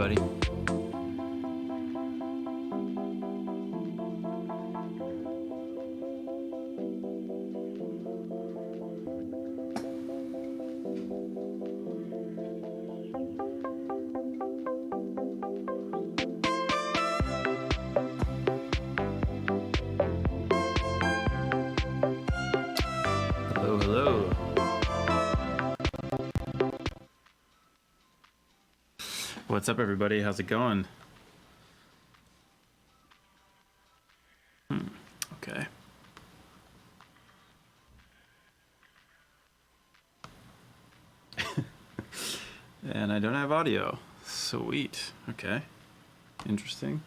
everybody. Hello, hello. What's up, everybody? How's it going? Okay. And I don't have audio. Sweet. Okay. Interesting.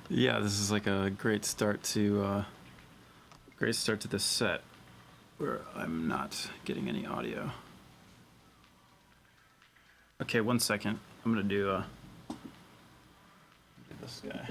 Yeah, this is like a great start to this set where I'm not getting any audio. Okay, 1 second. I'm gonna do this guy.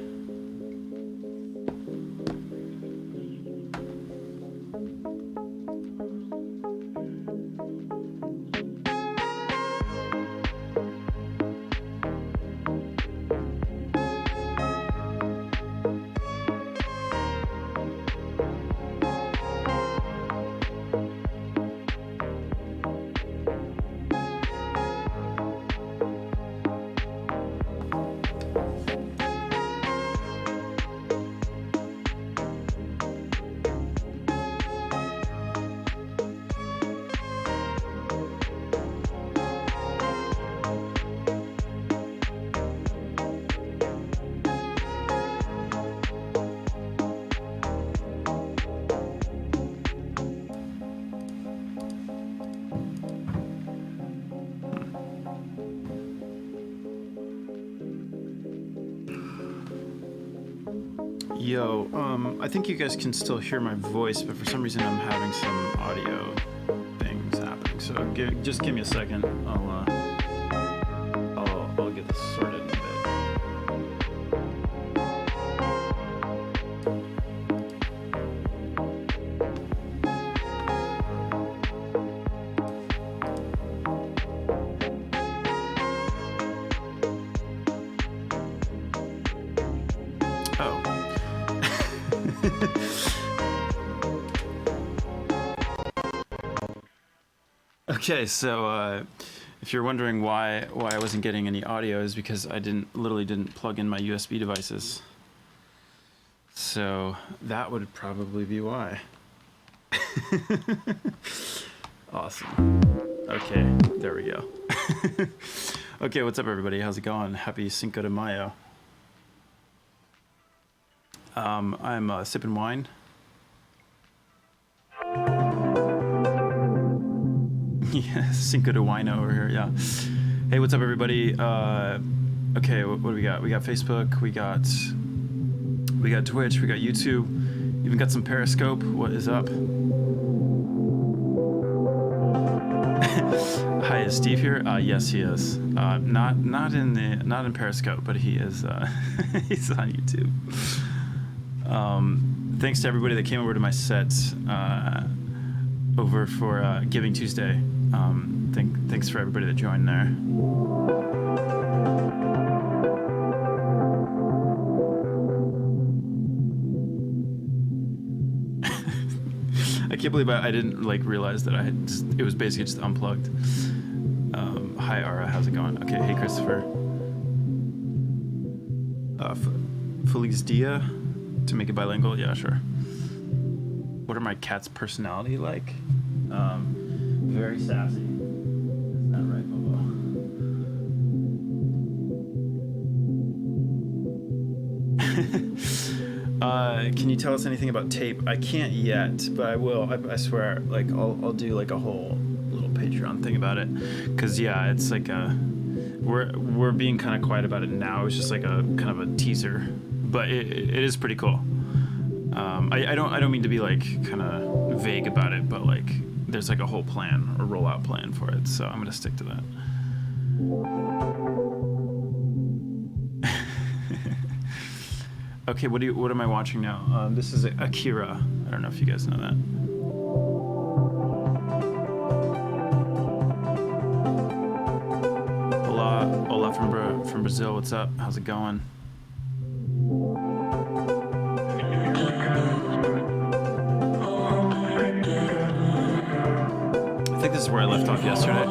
Yo, I think you guys can still hear my voice, but for some reason I'm having some audio things happening. So just give me a second. I'll get this sorted in a bit. Okay, so if you're wondering why I wasn't getting any audio, is because I literally didn't plug in my USB devices. So that would probably be why. Awesome. Okay, there we go. Okay, what's up, everybody? How's it going? Happy Cinco de Mayo. I'm sipping wine. Yeah, Cinco de Wino over here, yeah. Hey, what's up, everybody? Okay, what do we got? We got Facebook, we got Twitch, we got YouTube, even got some Periscope. What is up? Hi, is Steve here? Yes, he is. Not in Periscope, but he is. He's on YouTube. Thanks to everybody that came over to my set over for Giving Tuesday. Thanks for everybody that joined there. I can't believe I didn't realize that it was basically just unplugged. Hi Ara, how's it going? Okay, hey Christopher. Feliz dia, to make it bilingual, yeah, sure. What are my cat's personality like? Very sassy. Isn't that right, Bobo? Can you tell us anything about tape? I can't yet, but I will. I swear. I'll do a whole little Patreon thing about it. Cause yeah, it's we're being kind of quiet about it now. It's just a kind of a teaser, but it is pretty cool. I don't mean to be like kind of vague about it, but like there's like a whole plan or rollout plan for it, so I'm gonna stick to that. Okay, what am I watching now? This is Akira. I don't know if you guys know that. Hola from Brazil. What's up? How's it going? I think this is where I left off yesterday.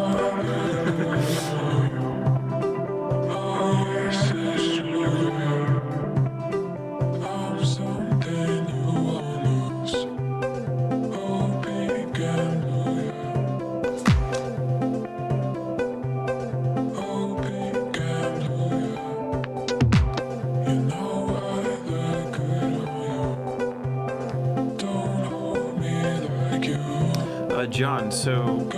John, so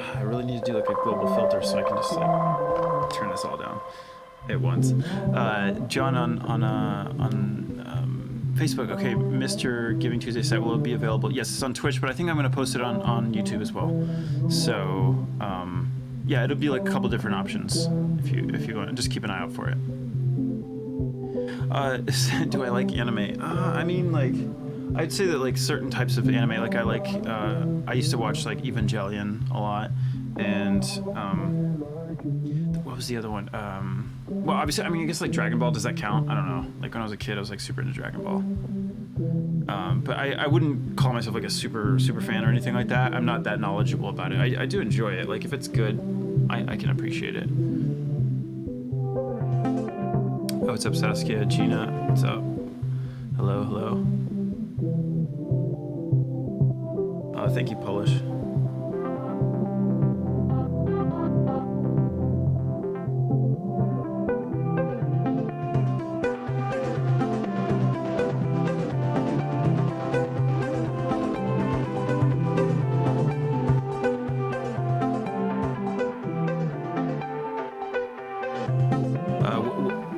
I really need to do like a global filter so I can just like turn this all down at once. John on Facebook. Okay, Mr. Giving Tuesday site will it be available? Yes, it's on Twitch, but I think I'm going to post it on YouTube as well. So yeah, it'll be like a couple different options if you want. Just keep an eye out for it. Do I like anime? I mean, like, I'd say that like certain types of anime, like I used to watch like Evangelion a lot, and what was the other one? Well, obviously, I mean, I guess like Dragon Ball, does that count? I don't know. Like when I was a kid, I was like super into Dragon Ball. But I wouldn't call myself like a super fan or anything like that. I'm not that knowledgeable about it. I do enjoy it. Like if it's good, I can appreciate it. Oh, what's up, Saskia? Gina, what's up? Hello. Thank you, Polish.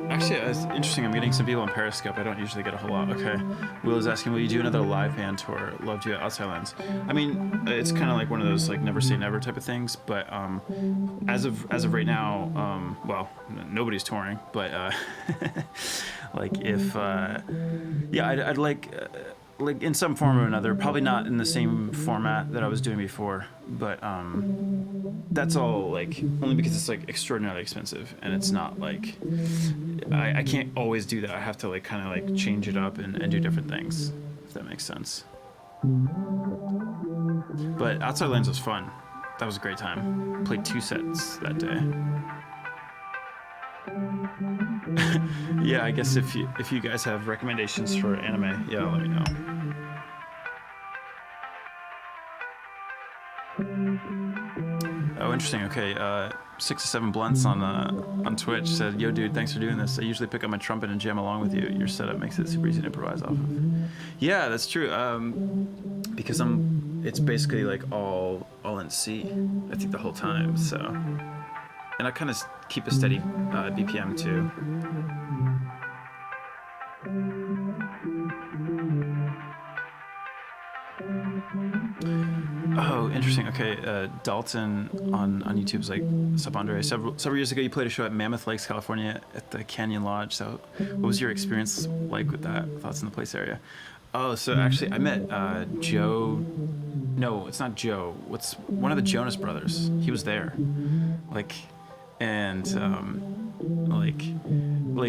Actually, it's interesting. I'm getting some people on Periscope. I don't usually get a whole lot. Okay. Will is asking, will you do another live band tour? Loved you at Outside Lands. I mean, it's kind of like one of those like never say never type of things. But as of right now, well, nobody's touring. But like if yeah, I'd like in some form or another. Probably not in the same format that I was doing before. But that's all like only because it's like extraordinarily expensive, and it's not like I can't always do that. I have to like kind of like change it up and do different things, if that makes sense. But Outside Lands was fun. That was a great time. Played 2 sets that day. Yeah, I guess if you guys have recommendations for anime, yeah, let me know. Oh, interesting. Okay, 6 to 7 blunts on Twitch said, "Yo, dude, thanks for doing this. I usually pick up my trumpet and jam along with you. Your setup makes it super easy to improvise off of." Yeah, that's true. Because it's basically like all in C, I think the whole time. So, and I kind of keep a steady BPM too. Oh, interesting. Okay, Dalton on YouTube is like, "What's up, Andre? Several years ago, you played a show at Mammoth Lakes, California, at the Canyon Lodge. So, what was your experience like with that? Thoughts in the place area?" Oh, so actually, I met Joe. No, it's not Joe. What's one of the Jonas Brothers? He was there, like, and like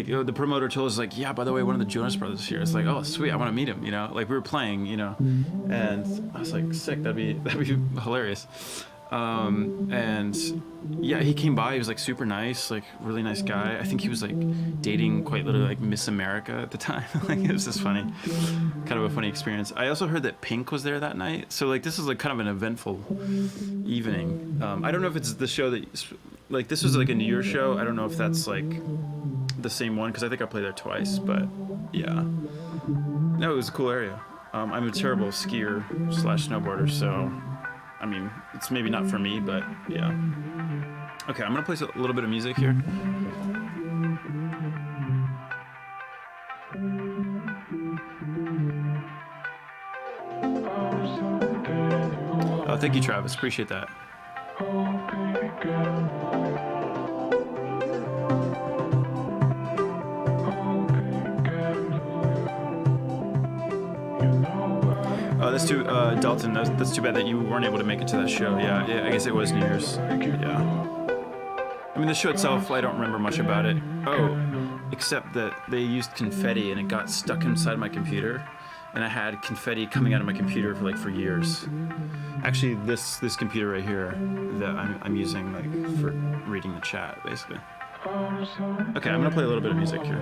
the promoter told us like, "Yeah, by the way, one of the Jonas Brothers is here." It's like, "Oh, sweet, I want to meet him," you know. Like we were playing, you know, and I was like, "Sick, that'd be hilarious." And yeah, he came by. He was like super nice, like really nice guy. I think he was like dating quite literally like Miss America at the time. Like it was just funny, kind of a funny experience. I also heard that Pink was there that night. So like this is like kind of an eventful evening. I don't know if it's the show that like this was like a New Year's show. I don't know if that's like the same one because I think I played there twice. But yeah, no, it was a cool area. I'm a terrible skier / snowboarder, so. I mean, it's maybe not for me, but yeah. Okay, I'm gonna play a little bit of music here. thank you, Travis. Appreciate that. That's too, Dalton, that's too bad that you weren't able to make it to that show. Yeah, I guess it was New Year's. Yeah. I mean, the show itself, I don't remember much about it. Oh, except that they used confetti and it got stuck inside my computer. And I had confetti coming out of my computer for years. Actually, this computer right here that I'm using for reading the chat, basically. Okay, I'm gonna play a little bit of music here.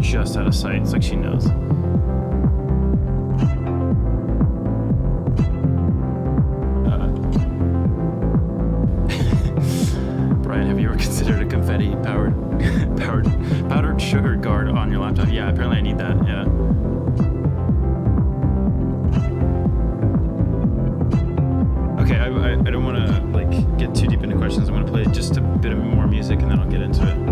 Just out of sight. It's like she knows. Brian, have you ever considered a confetti powdered sugar guard on your laptop? Yeah, apparently I need that. Yeah. Okay, I don't want to get too deep into questions. I'm going to play just a bit of more music and then I'll get into it.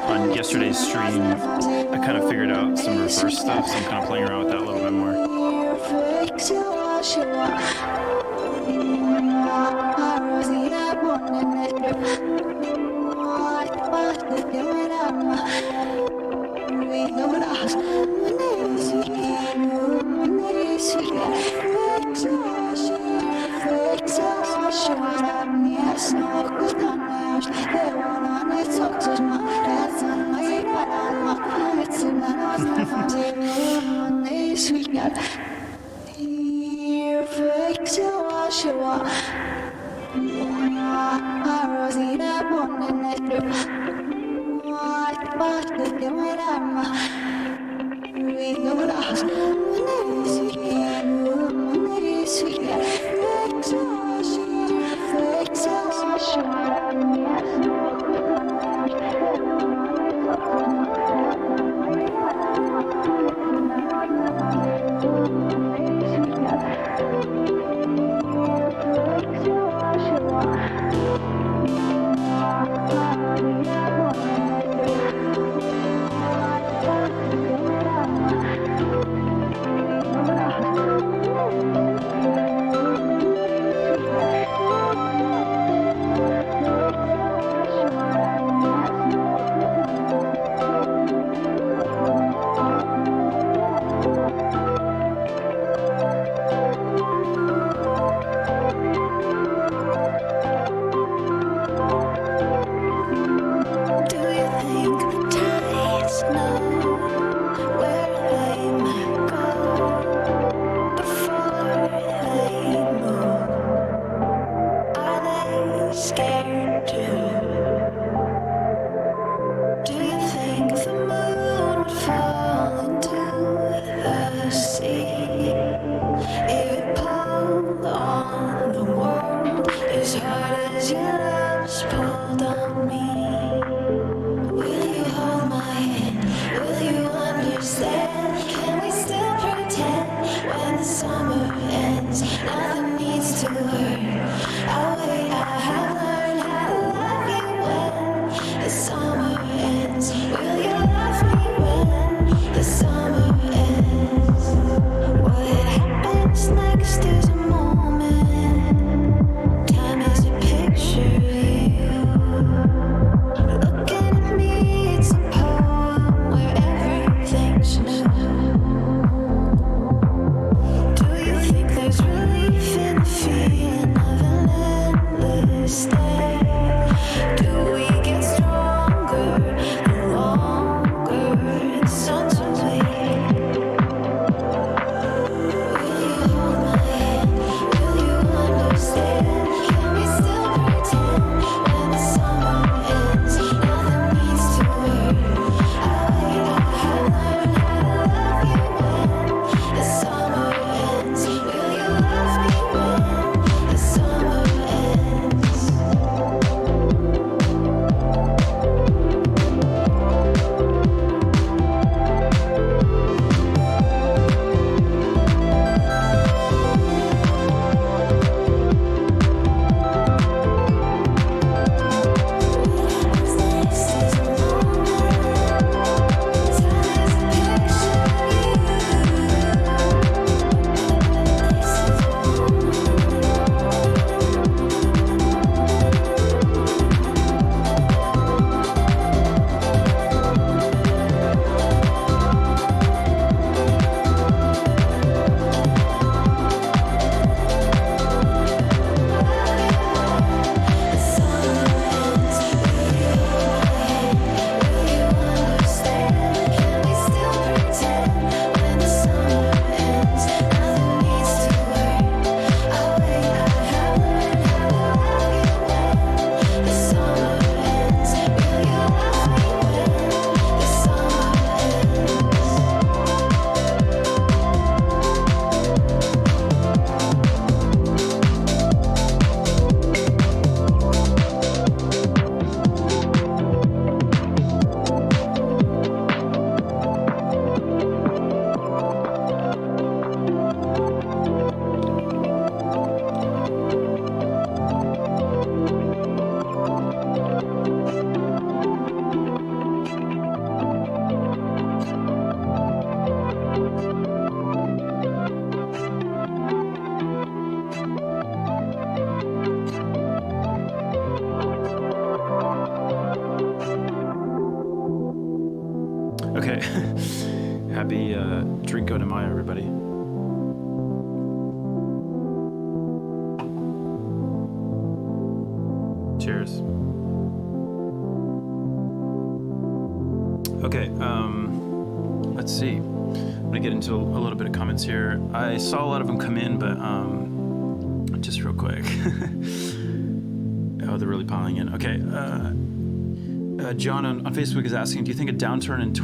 On yesterday's stream, I kind of figured out some reverse stuff, so I'm kind of playing around with that a little bit more. fire do you think the moon would fall into the sea if it pulled on the world as hard as your love's pulled on me? Will you hold my hand? Will you understand? Can we still pretend when the summer ends? Nothing needs to hurt. I'll wait. I have learned how to love you when the summer ends. Will you love me when the summer ends? What happens next is a moment. Time is a picture of you. Looking at me, it's a poem where everything's new. Do you think there's relief in the feeling of an endless day? Do we get stronger the longer the sun's away? Will you hold my hand? Will you understand? Can we still pretend when the summer ends? Nothing needs to hurt. I have learned how to love you when the summer ends. Will you love me when the summer ends? Okay. Happy Cinco de Mayo, everybody. Cheers. Okay, let's see. I'm gonna get into a little bit of comments here. I saw a lot of them come in, but just real quick. Oh, they're really piling in. Okay. John on Facebook is asking, do you think a downturn in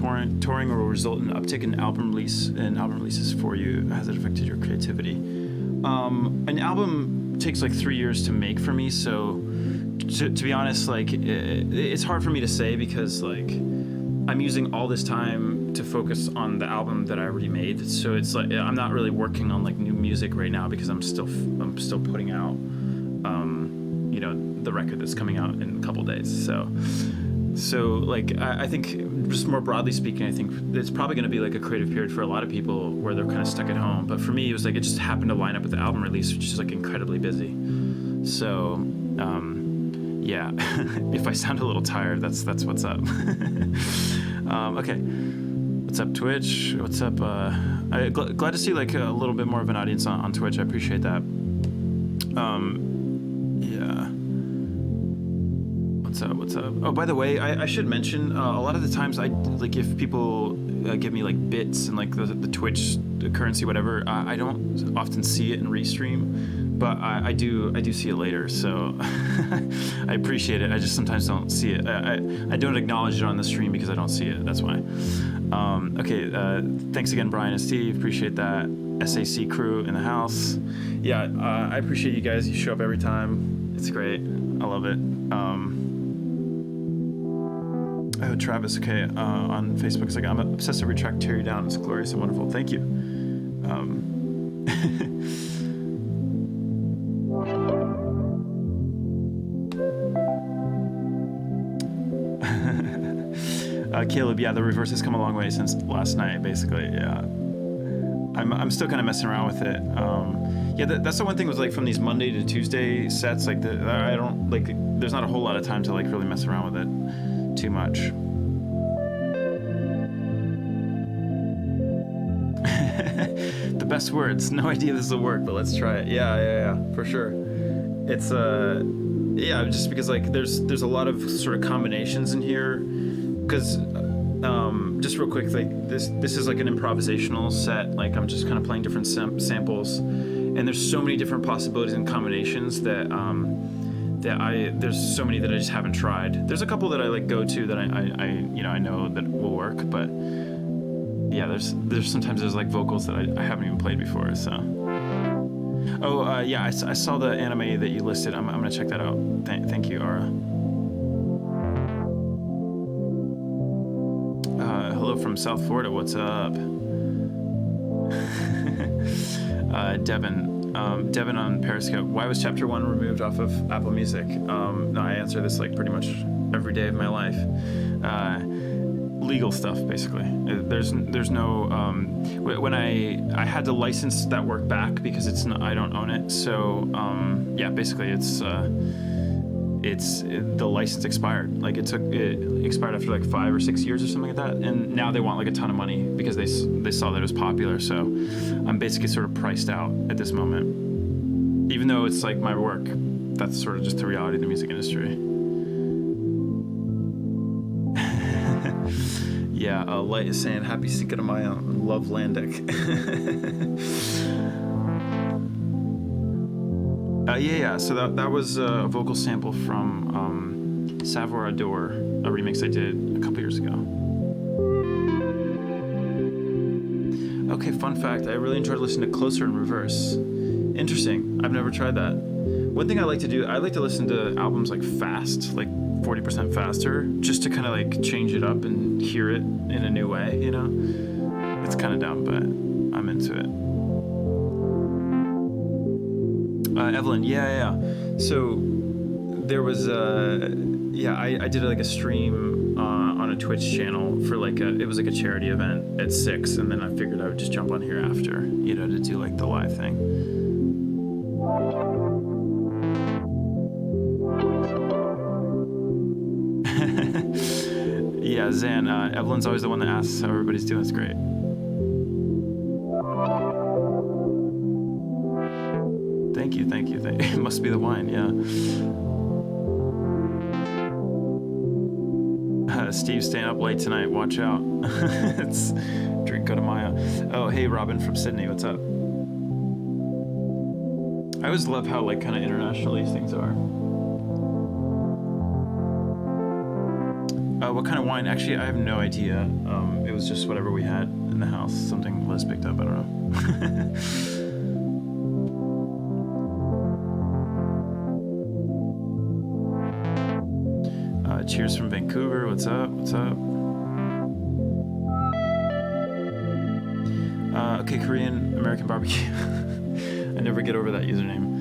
touring will result in an uptick in album releases for you? Has it affected your creativity? An album takes like 3 years to make for me, so to be honest, like it's hard for me to say because like I'm using all this time to focus on the album that I already made. So it's like I'm not really working on like new music right now because I'm still putting out the record that's coming out in a couple days. So like I think just more broadly speaking, I think it's probably going to be like a creative period for a lot of people where they're kind of stuck at home. But for me, it was like it just happened to line up with the album release, which is like incredibly busy. So yeah, if I sound a little tired, that's what's up. Okay, what's up Twitch? What's up? Glad to see like a little bit more of an audience on Twitch. I appreciate that. Yeah. What's up? Oh, by the way, I should mention a lot of the times I like if people give me like bits and like the Twitch currency, whatever. I don't often see it in Restream but I do see it later, so I appreciate it. I just sometimes don't see it. I don't acknowledge it on the stream because I don't see it. That's why. Okay, thanks again, Brian and Steve. Appreciate that. SAC crew in the house. Yeah, I appreciate you guys. You show up every time. It's great. I love it. Oh, Travis, okay, on Facebook, it's like, I'm obsessed every track, tear you down. It's glorious and wonderful. Thank you. Caleb, yeah, the reverse has come a long way since last night, basically. Yeah, I'm still kind of messing around with it. Yeah, that's the one thing with like from these Monday to Tuesday sets, like I don't like. There's not a whole lot of time to like really mess around with it too much. The best words. No idea this will work, but let's try it. Yeah, for sure. It's yeah, just because like there's a lot of sort of combinations in here. Because just real quick, like this is like an improvisational set. Like I'm just kind of playing different samples, and there's so many different possibilities and combinations that there's so many that I just haven't tried. There's a couple that I like go to that I know that will work, but yeah, there's sometimes there's like vocals that I haven't even played before. So yeah, I saw the anime that you listed. I'm gonna check that out. Thank you, Ara. Hello from South Florida. What's up? Devin on Periscope. Why was Chapter 1 removed off of Apple Music? No, I answer this like pretty much every day of my life. Legal stuff, basically. There's no when I had to license that work back because it's not, I don't own it. So yeah, basically it's the license expired. Like it expired after like 5 or 6 years or something like that, and now they want like a ton of money because they saw that it was popular. So I'm basically sort of priced out at this moment, even though it's like my work. That's sort of just the reality of the music industry. Yeah, Light is saying happy Cinco de Mayo, love Landic. Yeah. So that was a vocal sample from Savoir Adore, a remix I did a couple years ago. Okay, fun fact, I really enjoyed listening to Closer in reverse. Interesting, I've never tried that. One thing I like to do, I like to listen to albums like fast, like 40% faster, just to kind of like change it up and hear it in a new way, you know? It's kind of dumb, but I'm into it. Evelyn, yeah. So there was I did like a stream on a Twitch channel for like it was like a charity event at 6, and then I figured I would just jump on here after, you know, to do like the live thing. Yeah, Zan, Evelyn's always the one that asks how everybody's doing. It's great. Thank you. It must be the wine, yeah. Steve's staying up late tonight. Watch out. It's Drinko de Mayo. Oh, hey, Robin from Sydney. What's up? I always love how like kind of international these things are. What kind of wine? Actually, I have no idea. It was just whatever we had in the house. Something Liz picked up. I don't know. Cheers from Vancouver. What's up? Okay, Korean American barbecue. I never get over that username.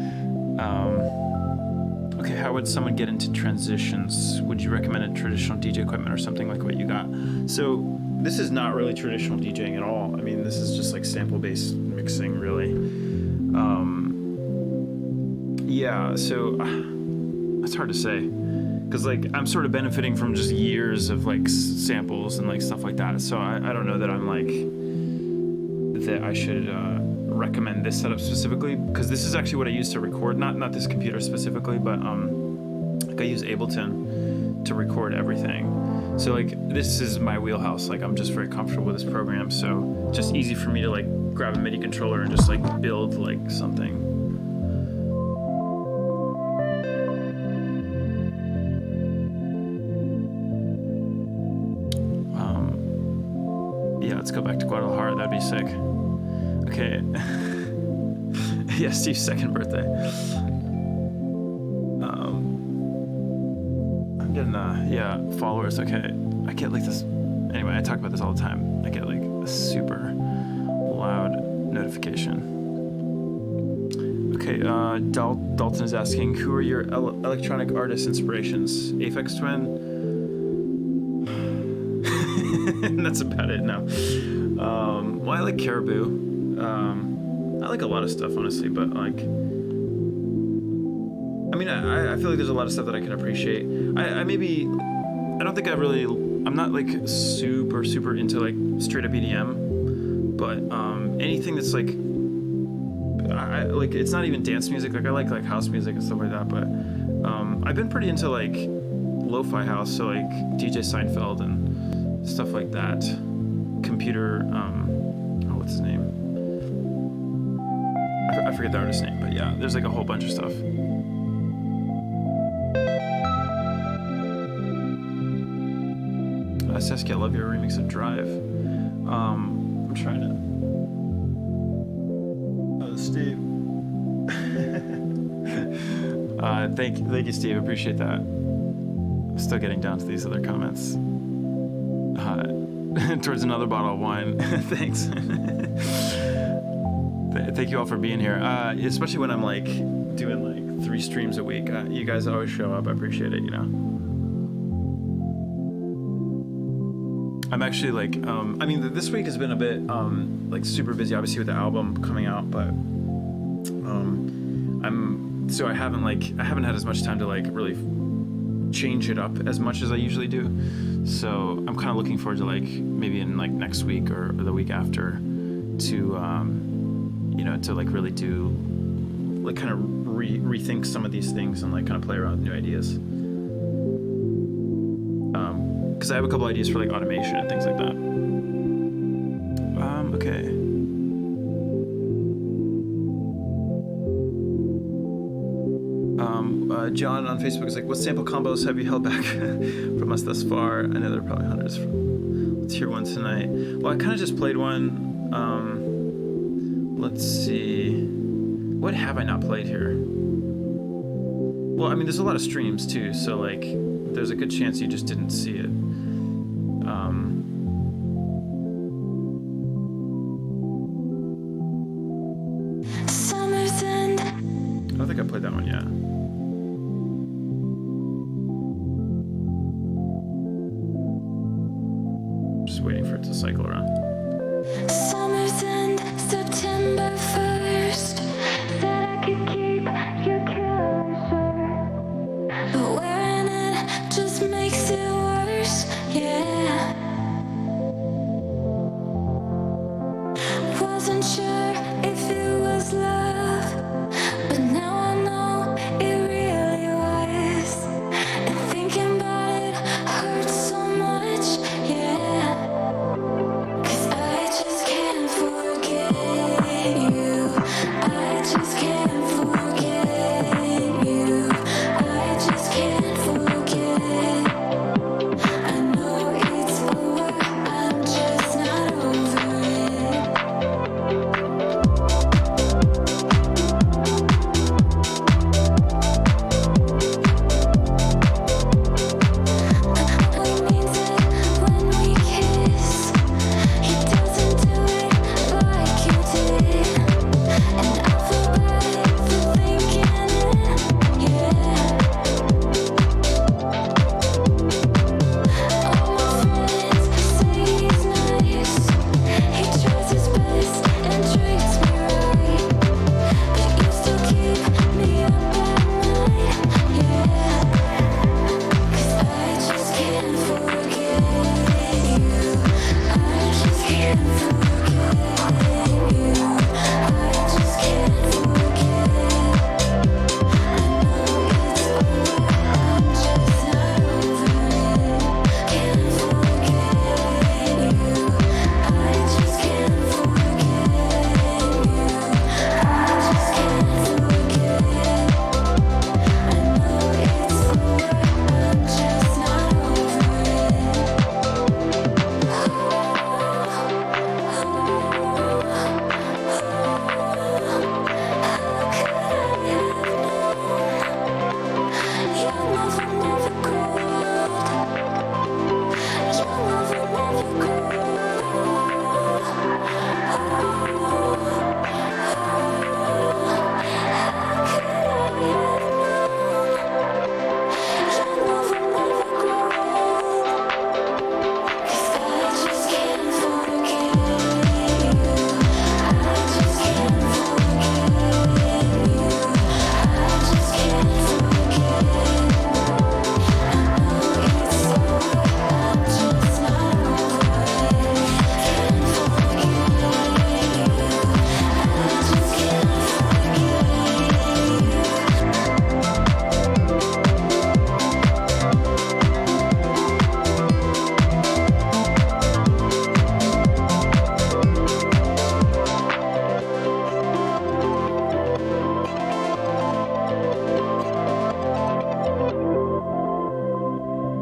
Okay, how would someone get into transitions? Would you recommend a traditional DJ equipment or something like what you got? So this is not really traditional DJing at all. I mean, this is just like sample-based mixing, really. Yeah, so it's hard to say. Because like I'm sort of benefiting from just years of like samples and like stuff like that. So I don't know that I'm like that I should recommend this setup specifically, because this is actually what I use to record. Not this computer specifically, but like I use Ableton to record everything. So like this is my wheelhouse. Like I'm just very comfortable with this program. So just easy for me to like grab a MIDI controller and just like build like something. Let's go back to Guadalajara. That'd be sick. Okay. Yeah, Steve's second birthday. I'm getting followers. Okay, I get like this. Anyway, I talk about this all the time. I get like a super loud notification. Okay, Dalton is asking, who are your electronic artist inspirations? Aphex Twin. That's about it now. Well, I like Caribou. I like a lot of stuff, honestly, but like, I mean, I feel like there's a lot of stuff that I can appreciate. I don't think I'm not like super into like straight up EDM, but anything that's like, I like, it's not even dance music. Like I like house music and stuff like that, but I've been pretty into like lo-fi house, so like DJ Seinfeld and stuff like that. Computer, what's his name? I forget the artist's name, but yeah, there's like a whole bunch of stuff. Saskia, I love your remix of Drive. I'm trying to. Oh, Steve. Thank you, Steve. Appreciate that. I'm still getting down to these other comments. Towards another bottle of wine. Thanks. Thank you all for being here. Especially when I'm like doing like 3 streams a week. You guys always show up. I appreciate it. You know. I'm actually like, I mean, this week has been a bit like super busy, obviously with the album coming out, but I haven't had as much time to like really change it up as much as I usually do. So I'm kind of looking forward to like maybe in like next week or the week after to to like really do like kind of rethink some of these things and like kind of play around with new ideas. Because I have a couple ideas for like automation and things like that. Okay. John on Facebook is like, what sample combos have you held back from us thus far? I know there are probably hundreds. Let's hear one tonight. Well, I kind of just played one. Let's see. What have I not played here? Well, I mean, there's a lot of streams too, so like, there's a good chance you just didn't see it. I don't think I played that one yet. Just waiting for it to cycle around. Summer's end, September 1st. Said I could keep your killer shirt, but wearing it just makes it worse. Yeah. Wasn't sure if it was love, but now I know it really was. And thinking about it hurts so much. Yeah. 'Cause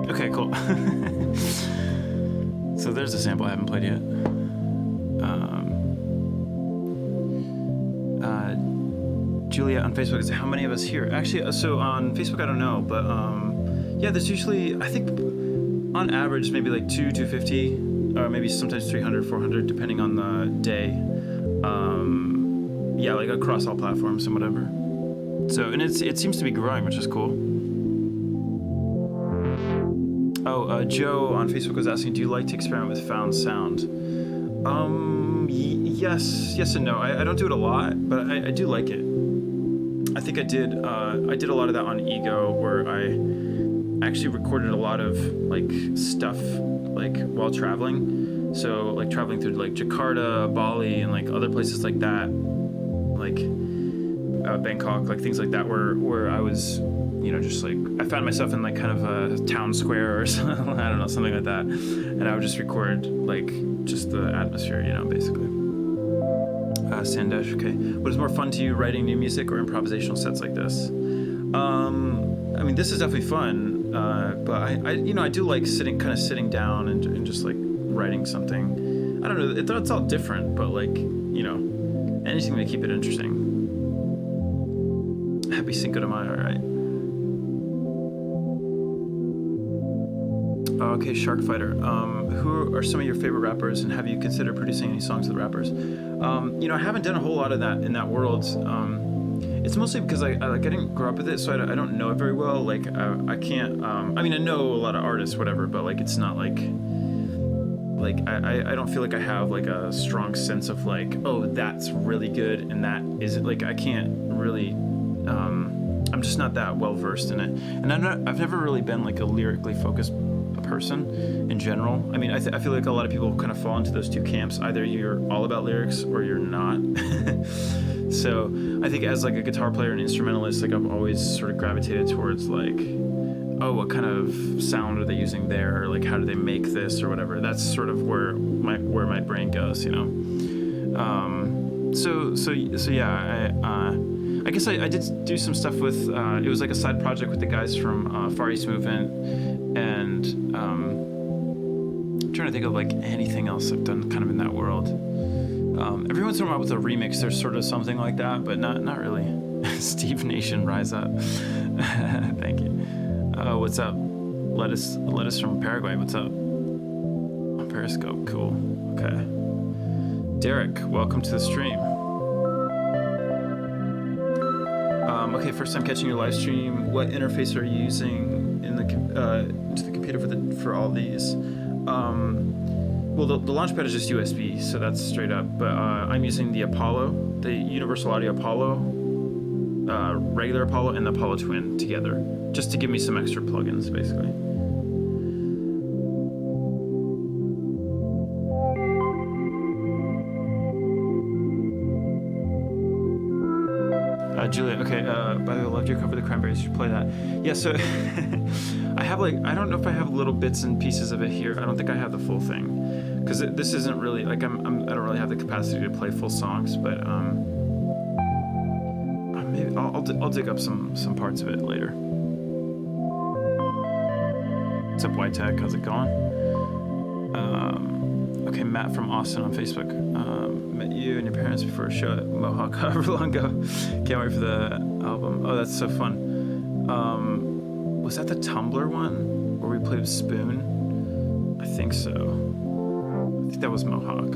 Okay, cool. So there's a sample I haven't played yet. Julia on Facebook is how many of us here? Actually, so on Facebook I don't know, but yeah, there's usually, I think on average maybe like 250, or maybe sometimes 300, 400, depending on the day. Yeah, like across all platforms and whatever. So, and it seems to be growing, which is cool. Oh, Joe on Facebook was asking, do you like to experiment with found sound? Yes and no. I don't do it a lot, but I do like it. I think I did a lot of that on Ego, where I actually recorded a lot of like stuff like while traveling. So like traveling through like Jakarta, Bali, and like other places like that, like Bangkok, like things like that, where I was, you know, just like I found myself in like kind of a town square or something, I don't know, something like that, and I would just record like just the atmosphere, you know, basically. Sandesh, okay. What is more fun to you, writing new music or improvisational sets like this? I mean, this is definitely fun, but I you know, I do like sitting down and just like writing something. I don't know, it's all different, but like, you know, anything to keep it interesting. Happy Cinco de Mayo, right? Okay, Shark Fighter. Who are some of your favorite rappers, and have you considered producing any songs with rappers? You know, I haven't done a whole lot of that in that world. It's mostly because I didn't grow up with it, so I don't know it very well. Like I can't. I mean, I know a lot of artists, whatever, but like it's not like I don't feel like I have like a strong sense of like, oh, that's really good, and that isn't. Like I can't really. I'm just not that well versed in it, and I've never really been like a lyrically focused person in general. I mean, I feel like a lot of people kind of fall into those two camps. Either you're all about lyrics or you're not. So I think as like a guitar player and instrumentalist, like I've always sort of gravitated towards like, oh, what kind of sound are they using there? Or like, how do they make this or whatever? That's sort of where my brain goes, you know? So yeah, I guess I did do some stuff with, it was like a side project with the guys from Far East Movement, and I'm trying to think of like anything else I've done kind of in that world. Every once in a while with a remix, there's sort of something like that, but not really. Steve Nation, rise up. Thank you. What's up? Lettuce from Paraguay. What's up? On Periscope. Cool. Okay. Derek, welcome to the stream. Okay, first time catching your live stream. What interface are you using in the to the computer for all these? Well, the Launchpad is just USB, so that's straight up. But I'm using the Apollo, the Universal Audio Apollo, regular Apollo, and the Apollo Twin together, just to give me some extra plugins, basically. Julia, okay, by the way, I loved your cover of the Cranberries. You should play that. Yeah, so I have like, I don't know if I have little bits and pieces of it here. I don't think I have the full thing, because this isn't really, like, I don't really have the capacity to play full songs, but maybe I'll dig up some parts of it later. What's up, White Tech? How's it going? Okay, Matt from Austin on Facebook. Met you and your parents before a show at Mohawk however long ago. Can't wait for the album. Oh, that's so fun. Was that the Tumblr one where we played with Spoon? I think so. I think that was Mohawk.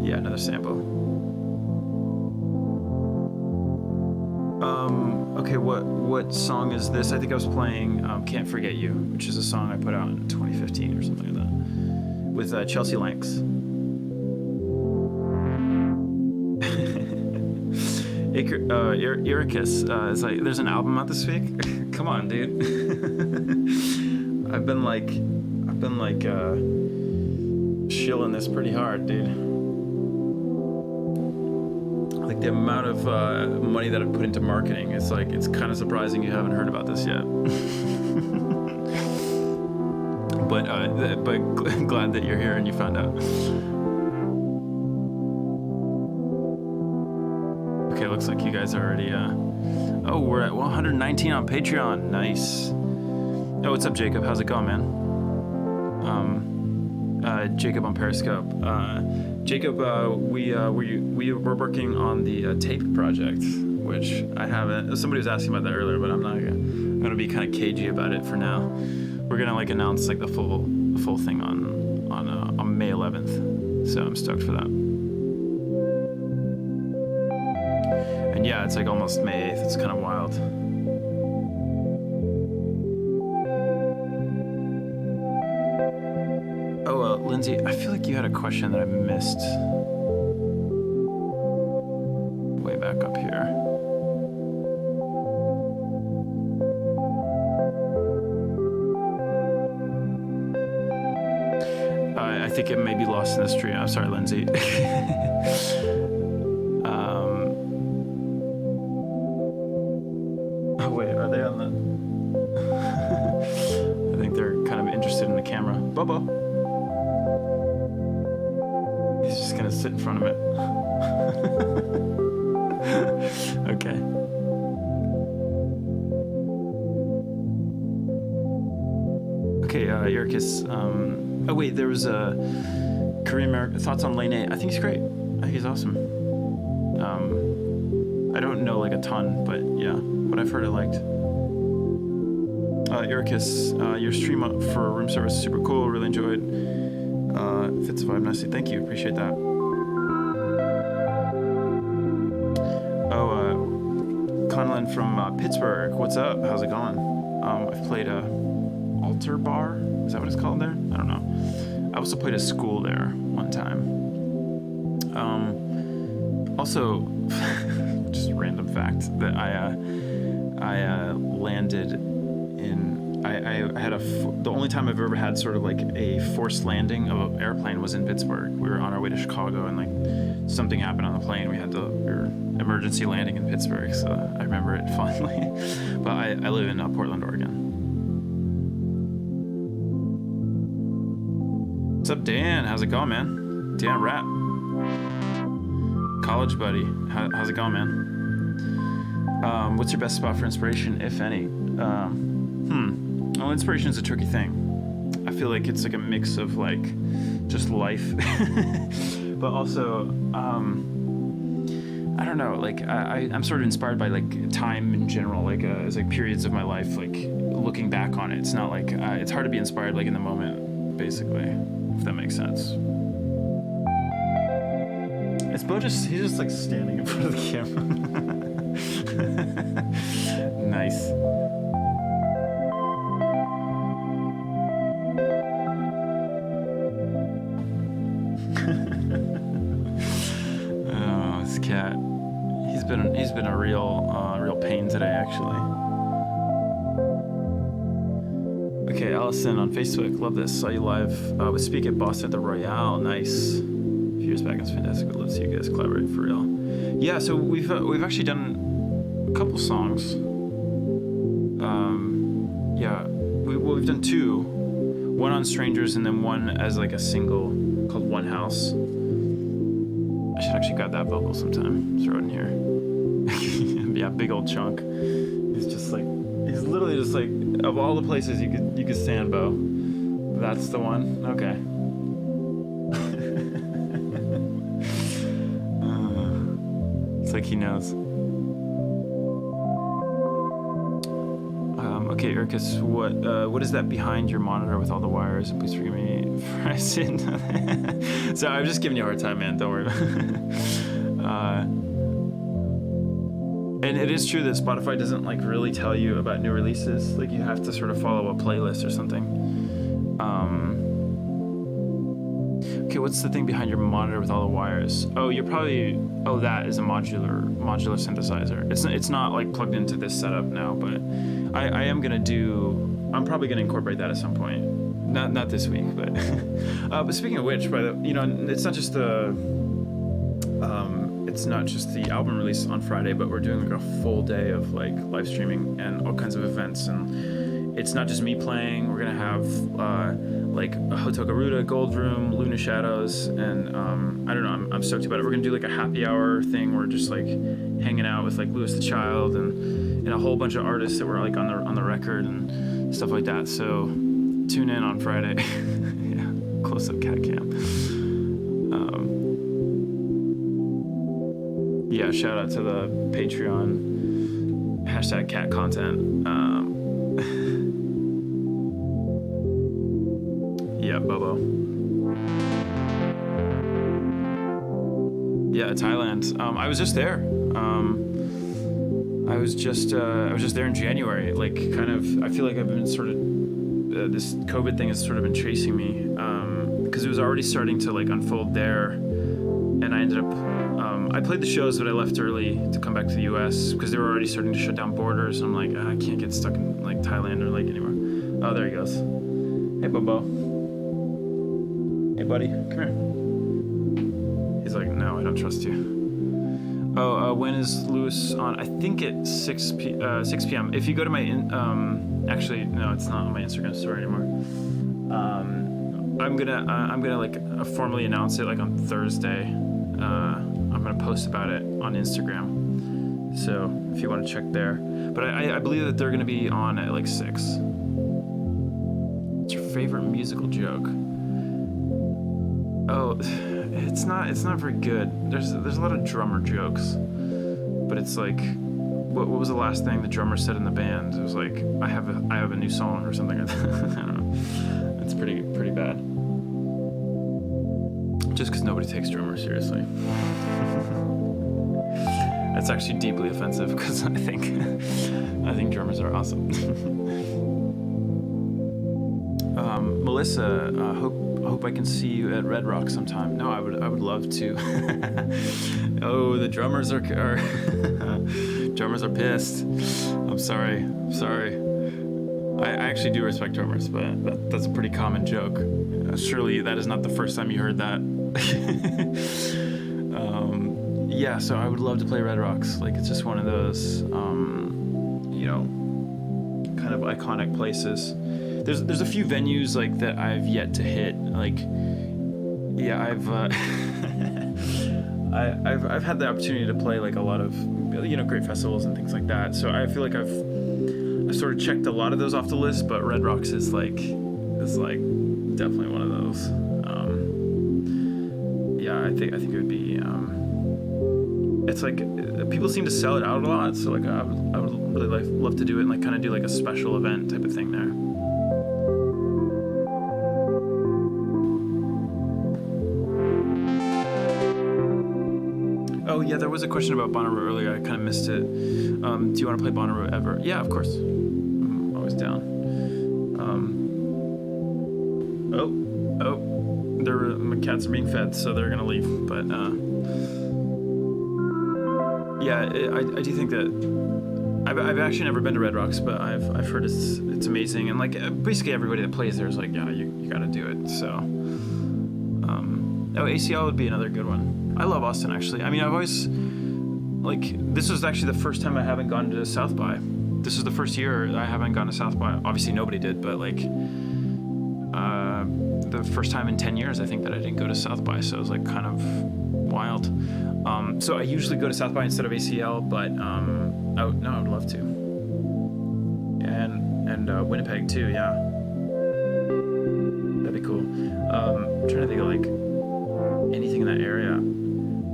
Yeah, another sample. Okay, what song is this? I think I was playing Can't Forget You, which is a song I put out in 2015 or something like that, with Chelsea Lanks. Ericus is like, there's an album out this week? Come on, dude. I've been shilling this pretty hard, dude. Like the amount of money that I put into marketing, it's like, it's kind of surprising you haven't heard about this yet. but glad that you're here and you found out. Okay, looks like you guys are already, oh, we're at 119 on Patreon. Nice. Oh, what's up, Jacob? How's it going, man? Jacob on Periscope. Jacob, we're working on the tape project, which I haven't. Somebody was asking about that earlier, but I'm gonna be kind of cagey about it for now. We're gonna like announce like the full thing on May 11th, so I'm stoked for that. And yeah, it's like almost May 8th. It's kind of wild. Oh, Lindsay, I feel like you had a question that I missed. Way back up here. I think it may be lost in the stream. I'm sorry, Lindsay. Oh wait, are they on the? I think they're kind of interested in the camera. Bobo. He's just gonna sit in front of it. Okay. Okay, Ericus. Oh wait, there was a Korean American thoughts on Lane 8. I think he's great. I think he's awesome. I don't know like a ton, but yeah, what I've heard I liked. Ericus, your stream up for room service is super cool. Really enjoyed. Fits the vibe nicely. Thank you. Appreciate that. Oh, Conlon from Pittsburgh. What's up? How's it going? I've played Altar Bar. Is that what it's called there? I don't know. I also played a school there one time. Also, just random fact that I landed in. I had the only time I've ever had sort of like a forced landing of an airplane was in Pittsburgh. We were on our way to Chicago and like something happened on the plane. We were emergency landing in Pittsburgh, so I remember it fondly. But I live in Portland, Oregon. What's up, Dan? How's it going, man? Dan Rap. College buddy. How's it going, man? What's your best spot for inspiration, if any? Well, inspiration is a tricky thing. I feel like it's like a mix of like just life, but also I don't know. Like I'm sort of inspired by like time in general. Like as like periods of my life, like looking back on it. It's not like it's hard to be inspired like in the moment, basically. If that makes sense. Is Bo he's just like standing in front of the camera. Nice. Oh, this cat. He's been a real pain today, actually. Okay, Allison on Facebook, love this. Saw you live with Speak at Boston at the Royale. Nice. A few years back, it's fantastic. Would love to see you guys collaborate for real. Yeah, so we've actually done a couple songs. Yeah, we've done two. One on Strangers and then one as like a single called One House. I should actually grab that vocal sometime. Throw it in here. Yeah, big old chunk. He's literally just like, of all the places you could stand, Bo, that's the one. Okay. It's like he knows. Okay, Ericus, what is that behind your monitor with all the wires? Please forgive me for I said. So I'm just giving you a hard time, man. Don't worry. And it is true that Spotify doesn't like really tell you about new releases. Like you have to sort of follow a playlist or something. Okay, what's the thing behind your monitor with all the wires? Oh, that is a modular synthesizer. It's not like plugged into this setup now, but I'm probably gonna incorporate that at some point. Not this week, but but speaking of which, it's not just the album release on Friday, but we're doing like a full day of like live streaming and all kinds of events and it's not just me playing. We're gonna have like a Hotogaruda, Gold Room, Luna Shadows, and I don't know. I'm stoked about it. We're gonna do like a happy hour thing. We're just like hanging out with like Louis the Child and a whole bunch of artists that were like on the record and stuff like that. So tune in on Friday. Yeah, close up cat cam. Yeah, shout out to the Patreon hashtag cat content. Yeah, Bobo. Yeah, Thailand. I was just there. I was just there in January. Like, kind of. I feel like I've been sort of this COVID thing has sort of been chasing me because it was already starting to like unfold there, and I ended up. I played the shows, but I left early to come back to the U.S. because they were already starting to shut down borders. And I'm like, I can't get stuck in like Thailand or like anywhere. Oh, there he goes. Hey, Bobo. Hey, buddy, come here. He's like, no, I don't trust you. Oh, when is Louis on? I think at 6 p.m. If you go to my actually, no, it's not on my Instagram story anymore. I'm gonna like formally announce it like on Thursday. I'm gonna post about it on Instagram. So if you want to check there, but I believe that they're gonna be on at like 6. What's your favorite musical joke? Oh, it's not very good. There's a lot of drummer jokes, but it's like, what was the last thing the drummer said in the band? It was like, I have a new song or something. I don't know. It's pretty bad. Just because nobody takes drummers seriously. That's actually deeply offensive because I think drummers are awesome. Melissa, hope I can see you at Red Rock sometime. No, I would love to. Oh, the drummers are drummers are pissed. I'm sorry. I actually do respect drummers, but that's a pretty common joke. Surely that is not the first time you heard that. Yeah, so I would love to play Red Rocks. Like, it's just one of those, kind of iconic places. There's a few venues like that I've yet to hit. Like, yeah, I've had the opportunity to play like a lot of great festivals and things like that. So I feel like I've sort of checked a lot of those off the list. But Red Rocks is like definitely one of those. Yeah, I think it would be. It's like people seem to sell it out a lot. So like I would really love to do it and like kind of do like a special event type of thing there. Oh yeah, there was a question about Bonnaroo earlier. I kind of missed it. Do you want to play Bonnaroo ever? Yeah, of course. I'm always down. My cats are being fed, so they're gonna leave. But yeah, I do think that I've actually never been to Red Rocks, but I've heard it's amazing, and like basically everybody that plays there is like, yeah, you got to do it. So ACL would be another good one. I love Austin, actually. I mean, I've always, like, this was actually the first time I haven't gone to South by. This is the first year I haven't gone to South by. Obviously, nobody did, but, like, the first time in 10 years, I think, that I didn't go to South by, so it was, like, kind of wild. So I usually go to South by instead of ACL, but, I would love to. And Winnipeg, too, yeah. That'd be cool. I'm trying to think of, like, anything in that area.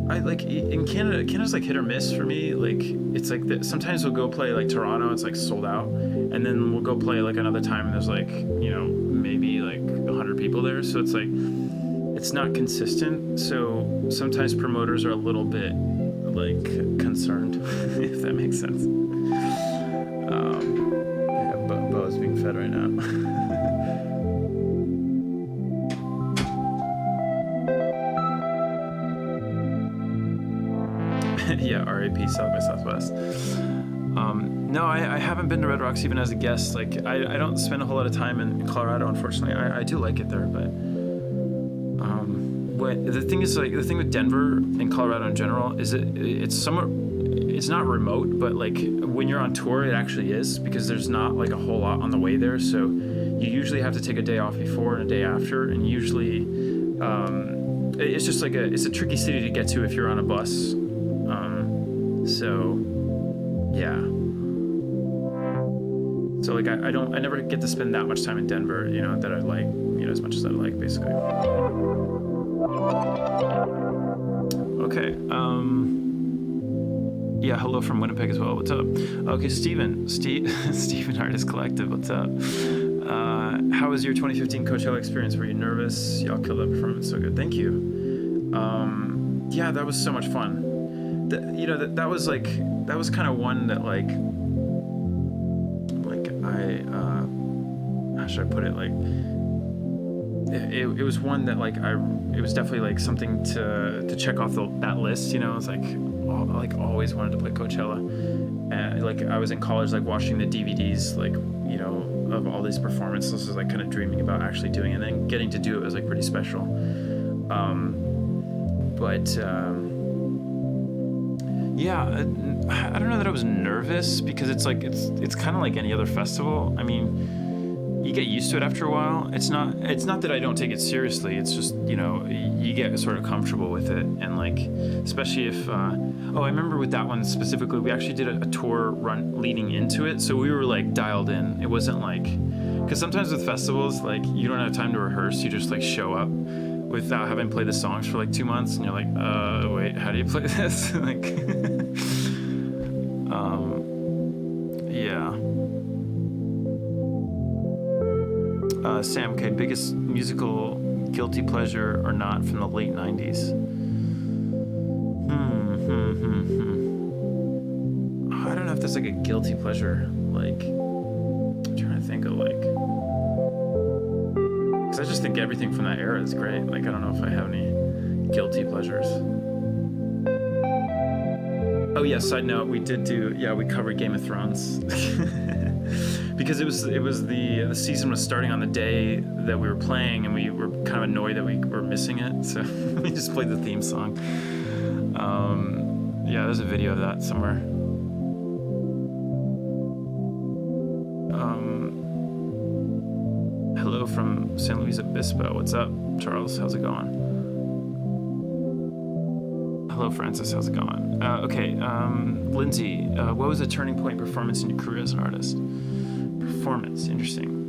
I like in Canada's like hit or miss for me. Like it's like sometimes we'll go play like Toronto, it's like sold out, and then we'll go play like another time and there's like maybe like 100 people there. So it's like it's not consistent. So sometimes promoters are a little bit like concerned, if that makes sense. Yeah, Bo is being fed right now. Yeah, RAP South by Southwest. No, I haven't been to Red Rocks even as a guest. Like, I don't spend a whole lot of time in Colorado, unfortunately. I do like it there, but the thing is, like, the thing with Denver and Colorado in general is it's somewhat it's not remote, but like when you're on tour, it actually is, because there's not like a whole lot on the way there. So you usually have to take a day off before and a day after, and usually it's just like it's a tricky city to get to if you're on a bus. So yeah. So like I never get to spend that much time in Denver, you know, that I like, you know, as much as I like, basically. Okay. Yeah, hello from Winnipeg as well. What's up? Okay, Steven Artist Collective. What's up? How was your 2015 Coachella experience? Were you nervous? Y'all killed that performance so good. Thank you. Yeah, that was so much fun. That was kind of one that how should I put it? Like, it was one that it was definitely like something to check off that list. You know, it's like always wanted to play Coachella, and like I was in college, like watching the DVDs, like, you know, of all these performances, was like kind of dreaming about actually doing it, and then getting to do it was like pretty special. Yeah, I don't know that I was nervous, because it's like it's kind of like any other festival. I mean, you get used to it after a while. It's not that I don't take it seriously. It's just, you know, you get sort of comfortable with it, and like, especially if I remember with that one specifically, we actually did a tour run leading into it, so we were like dialed in. It wasn't like, because sometimes with festivals, like, you don't have time to rehearse. You just like show up without having played the songs for like 2 months, and you're like, wait, how do you play this? Like, yeah. Sam, okay, biggest musical guilty pleasure or not from the late 90s? I don't know if there's like a guilty pleasure. Like, I'm trying to think of like, because I just think everything from that era is great. Like, I don't know if I have any guilty pleasures. Oh yeah, side note, we covered Game of Thrones. Because it was the season was starting on the day that we were playing, and we were kind of annoyed that we were missing it, so we just played the theme song. Yeah, there's a video of that somewhere. Hello from San Luis Obispo. What's up, Charles? How's it going? Hello, Francis. How's it going? Okay, Lindsay, what was a turning point performance in your career as an artist? Performance, interesting.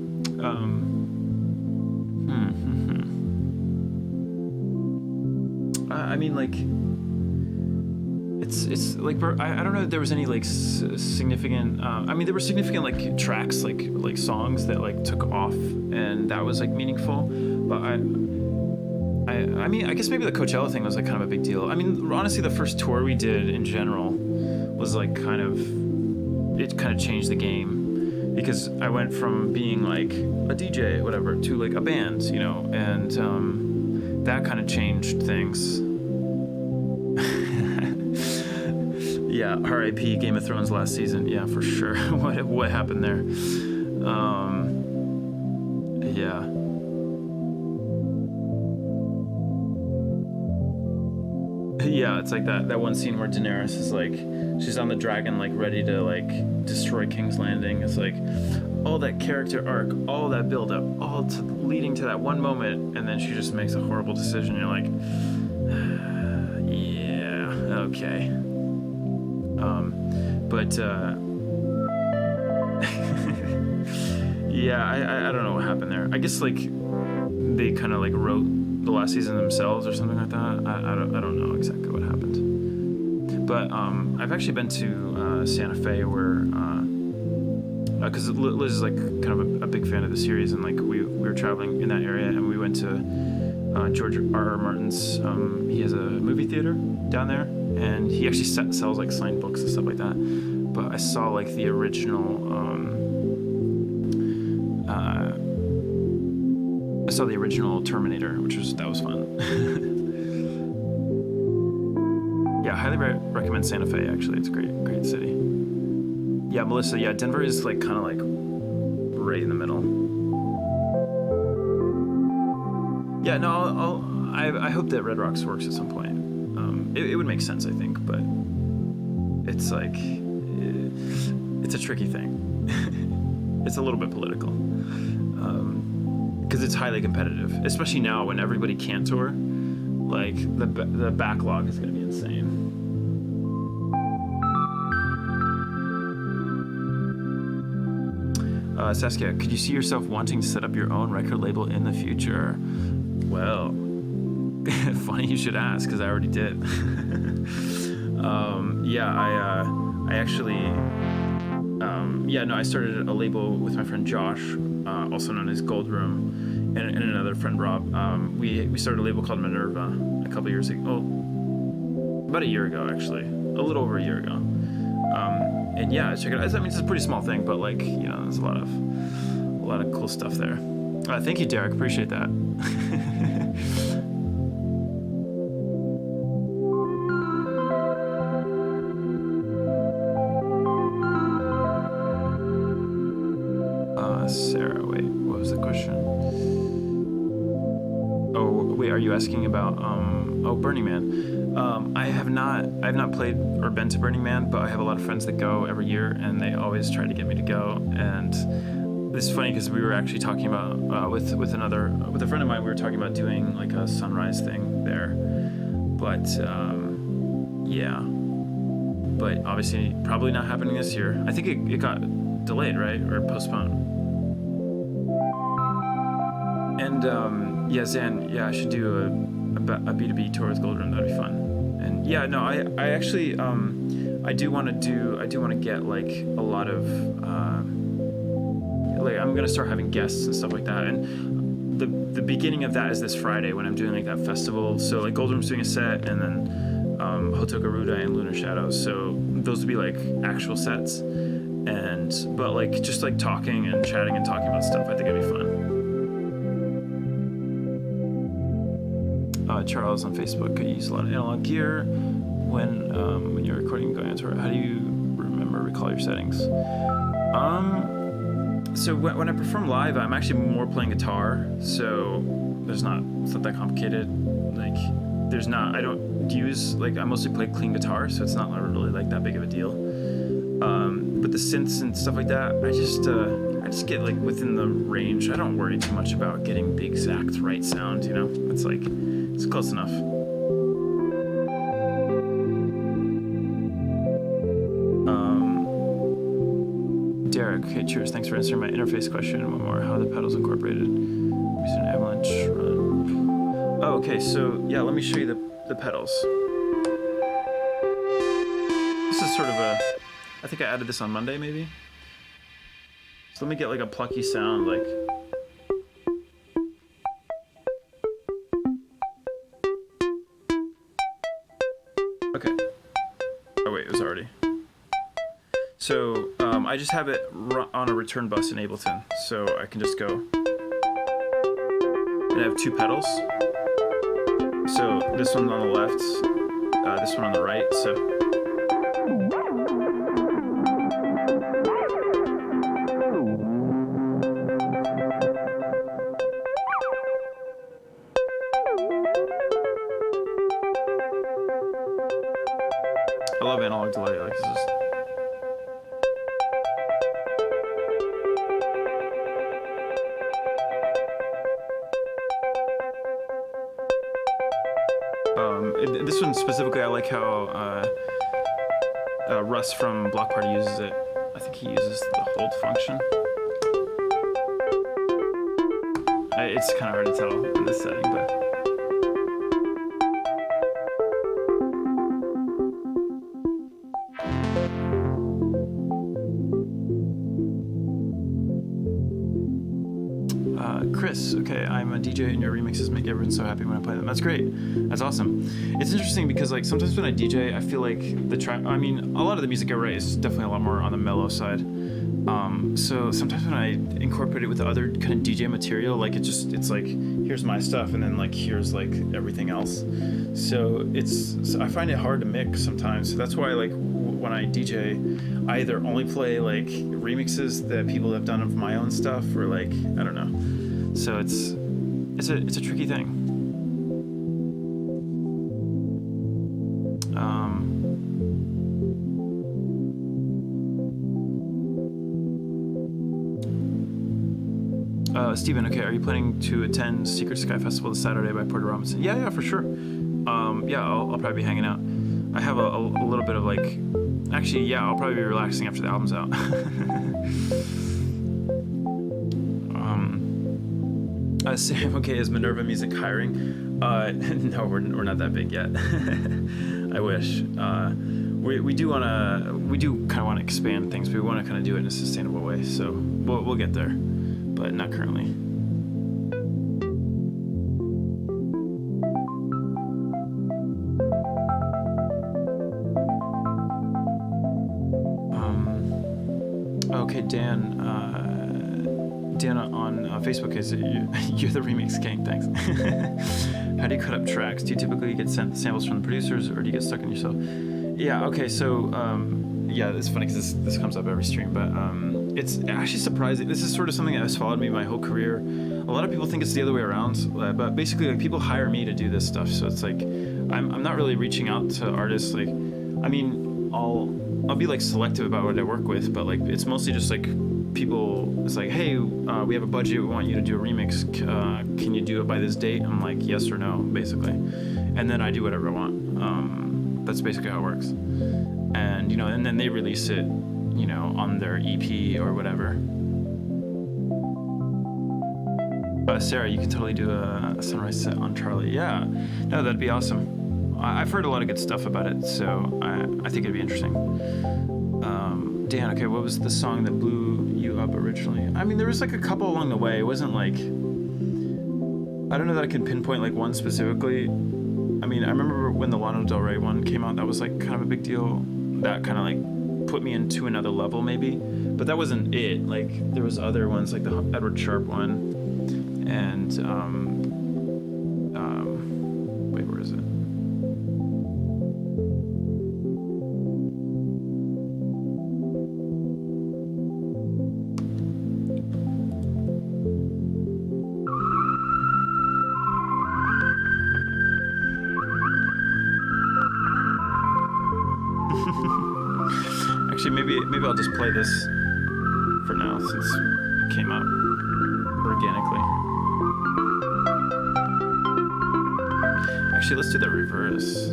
I mean, like, it's like, I don't know that there was any like significant. I mean, there were significant like tracks, like songs that like took off, and that was like meaningful. But I mean, I guess maybe the Coachella thing was like kind of a big deal. I mean, honestly, the first tour we did in general was like kind of changed the game. Because I went from being like a DJ, whatever, to like a band, you know, and that kind of changed things. Yeah, R.I.P. Game of Thrones last season. Yeah, for sure. What happened there? Yeah. Yeah, it's like that one scene where Daenerys is like, she's on the dragon, like ready to like destroy King's Landing. It's like all that character arc, all that build up, leading to that one moment, and then she just makes a horrible decision. You're like, yeah, okay. Yeah, I don't know what happened there. I guess like they kind of like wrote the last season themselves or something like that. I don't know exactly what happened. But I've actually been to Santa Fe, where because Liz is like kind of a big fan of the series, and like we were traveling in that area, and we went to George R.R. Martin's. He has a movie theater down there, and he actually sells like signed books and stuff like that. But I saw like the original. I saw the original Terminator, that was fun. Yeah, highly recommend Santa Fe. Actually, it's a great city. Yeah, Melissa. Yeah, Denver is like kind of like right in the middle. Yeah, no, I hope that Red Rocks works at some point. It would make sense, I think, but it's like it's a tricky thing. It's a little bit political because it's highly competitive, especially now when everybody can't tour. Like the backlog is going to be insane. Saskia, could you see yourself wanting to set up your own record label in the future? Well, funny you should ask, because I already did. I actually, I started a label with my friend Josh, also known as Gold Room, and another friend Rob. We started a label called Minerva a couple years ago. Oh, about a year ago, actually, a little over a year ago. And yeah, check it out. I mean, it's a pretty small thing, but like, you know, there's a lot of cool stuff there. Thank you, Derek. Appreciate that. Sarah, wait, what was the question? Oh, wait, are you asking about Burning Man? I have not played or been to Burning Man, but I have a lot of friends that go every year, and they always try to get me to go. And it's funny because we were actually talking about with a friend of mine, we were talking about doing like a sunrise thing there, but but obviously probably not happening this year. I think it got delayed, right, or postponed. And Zan, I should do a B2B tour with Gold Room. That'd be fun. And yeah, no, I actually I do want to get like a lot of like I'm gonna start having guests and stuff like that. And the beginning of that is this Friday when I'm doing like that festival. So like Gold Room's doing a set, and then Hoto Garuda and Lunar Shadows. So those would be like actual sets. But like just like talking and chatting and talking about stuff, I think it'd be fun. Charles on Facebook, could you use a lot of analog gear when you're recording and going on tour? How do you recall your settings? So when I perform live, I'm actually more playing guitar, so it's not that complicated. Like I don't use, like, I mostly play clean guitar, so it's not really like that big of a deal. But the synths and stuff like that, I just get like within the range. I don't worry too much about getting the exact right sound, you know? It's close enough. Derek, hey, cheers. Thanks for answering my interface question. One more. How are the pedals incorporated? Using an avalanche run. Oh, okay. So yeah, let me show you the pedals. This is sort of I think I added this on Monday, maybe. So let me get like a plucky sound, like. Okay. Oh wait, it was already. So I just have it on a return bus in Ableton, so I can just go. And I have two pedals. So this one on the left, this one on the right. So. I love analog delay. Like, it's just. This one specifically, I like how Russ from Block Party uses it. I think he uses the hold function. It's kind of hard to tell in this setting, but. Chris, okay, I'm a DJ and your remixes make everyone so happy when I play them. That's great. That's awesome. It's interesting because like sometimes when I DJ, I feel like the track, I mean, a lot of the music I write is definitely a lot more on the mellow side. So sometimes when I incorporate it with other kind of DJ material, like it's like, here's my stuff and then like here's like everything else. So I find it hard to mix sometimes. So that's why like when I DJ, I either only play like remixes that people have done of my own stuff or like, I don't know. So it's a tricky thing. Steven, okay, are you planning to attend Secret Sky Festival this Saturday by Porter Robinson? Yeah, for sure. Yeah, I'll probably be hanging out. I have a little bit of like, actually, yeah, I'll probably be relaxing after the album's out. Sam, okay, is Minerva Music hiring? No, we're not that big yet. I wish. We do kind of want to expand things, but we want to kind of do it in a sustainable way. So we'll get there, but not currently. Okay, Dan on Facebook is you're the remix king. Thanks. How do you cut up tracks? Do you typically get sent samples from the producers, or do you get stuck in yourself? Yeah. Okay. So yeah, it's funny because this comes up every stream, but it's actually surprising. This is sort of something that has followed me my whole career. A lot of people think it's the other way around, but basically, like, people hire me to do this stuff. So it's like I'm not really reaching out to artists. Like, I mean, I'll be like selective about what I work with, but like it's mostly just like people. It's like, hey, we have a budget. We want you to do a remix. Can you do it by this date? I'm like, yes or no, basically, and then I do whatever I want. That's basically how it works. And and then they release it, on their EP or whatever. Sarah, you could totally do a sunrise set on Charlie. Yeah, no, that'd be awesome. I've heard a lot of good stuff about it, so I think it'd be interesting. Dan, okay, what was the song that blew you up originally? I mean, there was like a couple along the way. It wasn't like, I don't know that I can pinpoint like one specifically. I mean, I remember when the Lana Del Rey one came out, that was like kind of a big deal. That kind of like put me into another level maybe, but that wasn't it. Like there was other ones like the Edward Sharpe one, and wait, where is it? Actually, maybe I'll just play this for now since it came out organically. Actually, let's do the reverse.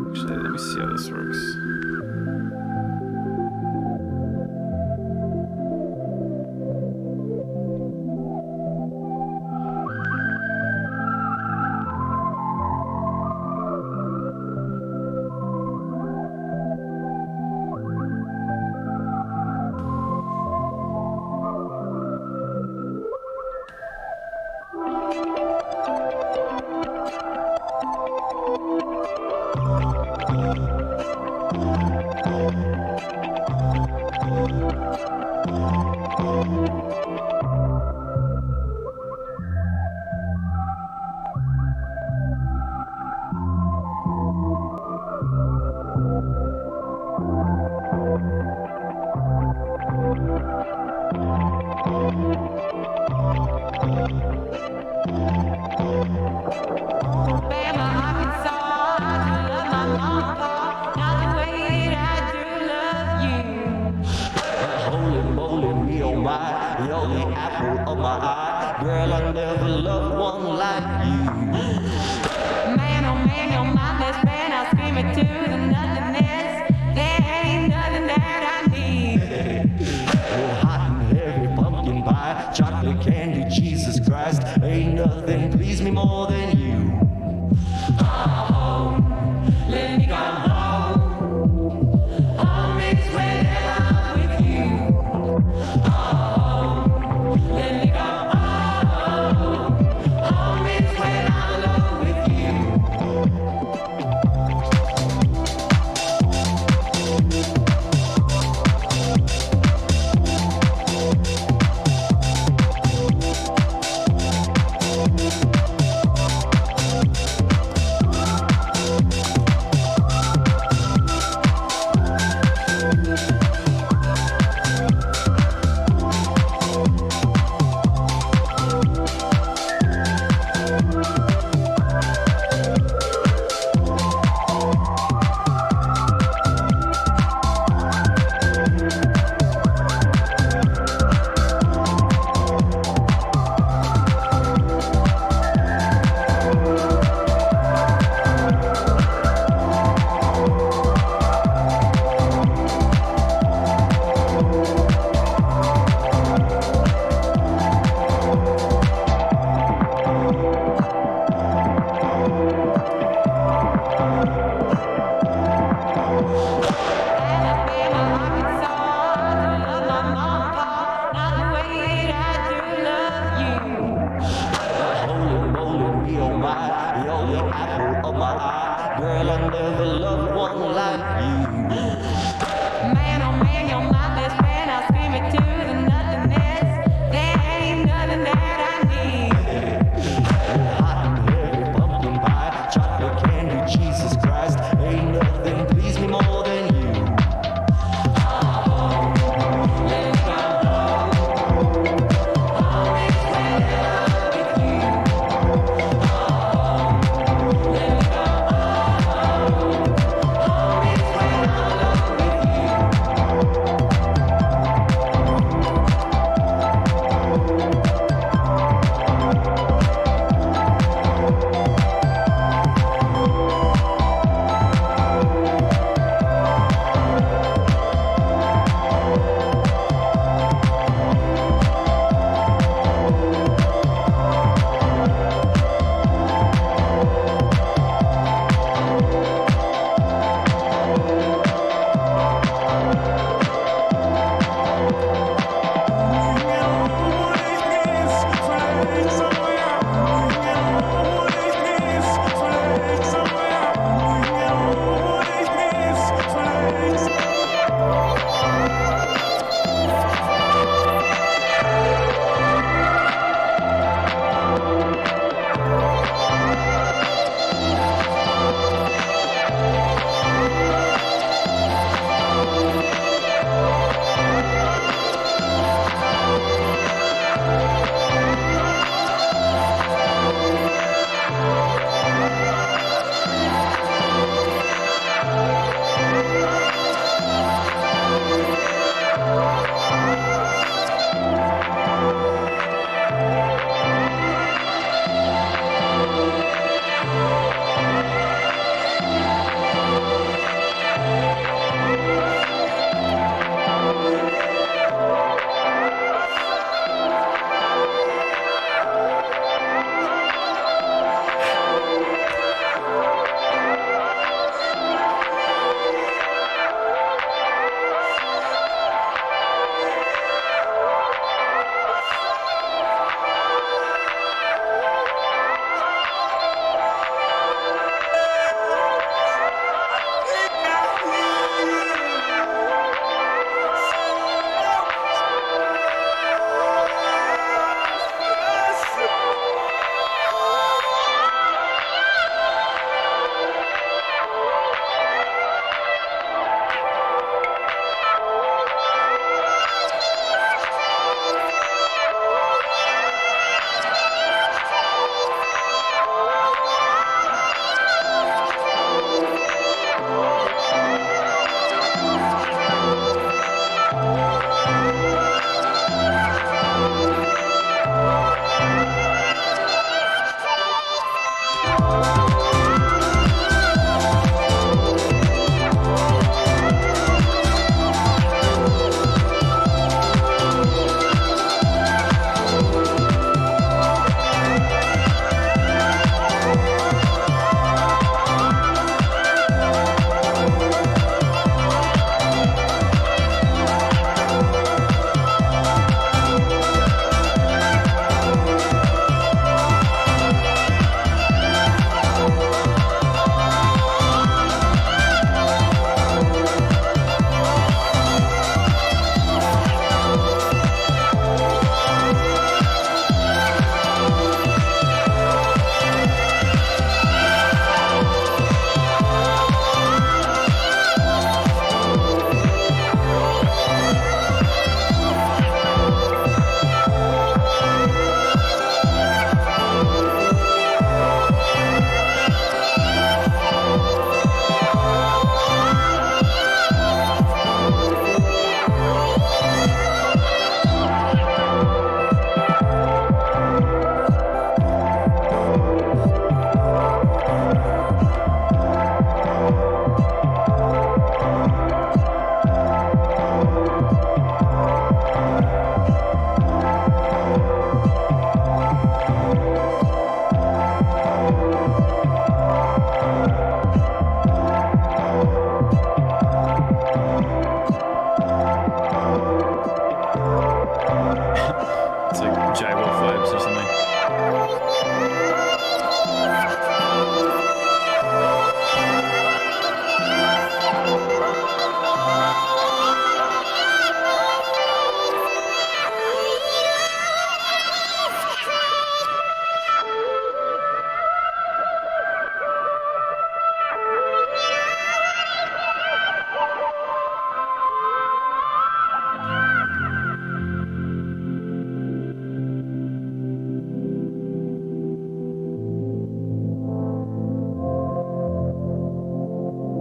Actually, let me see how this works.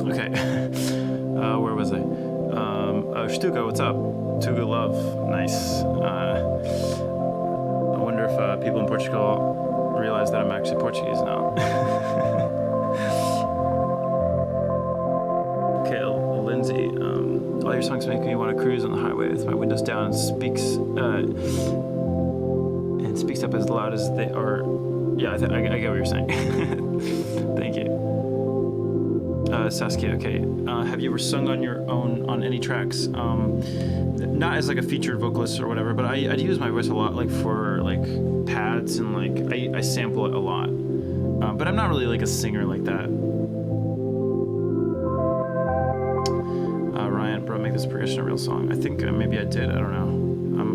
Okay. Where was I? Oh, Stuka, what's up? Tuga Love. Nice. I wonder if people in Portugal realize that I'm actually Portuguese now. Okay, Lindsay. All your songs make me want to cruise on the highway with my windows down and speaks up as loud as they are. Yeah, I get what you're saying. Thank you. Saskia, okay. Have you ever sung on your own on any tracks? Not as like a featured vocalist or whatever, but I'd use my voice a lot, like for like pads and like I sample it a lot. But I'm not really like a singer like that. Ryan, bro, make is Progression a real song? I think maybe I did. I don't know.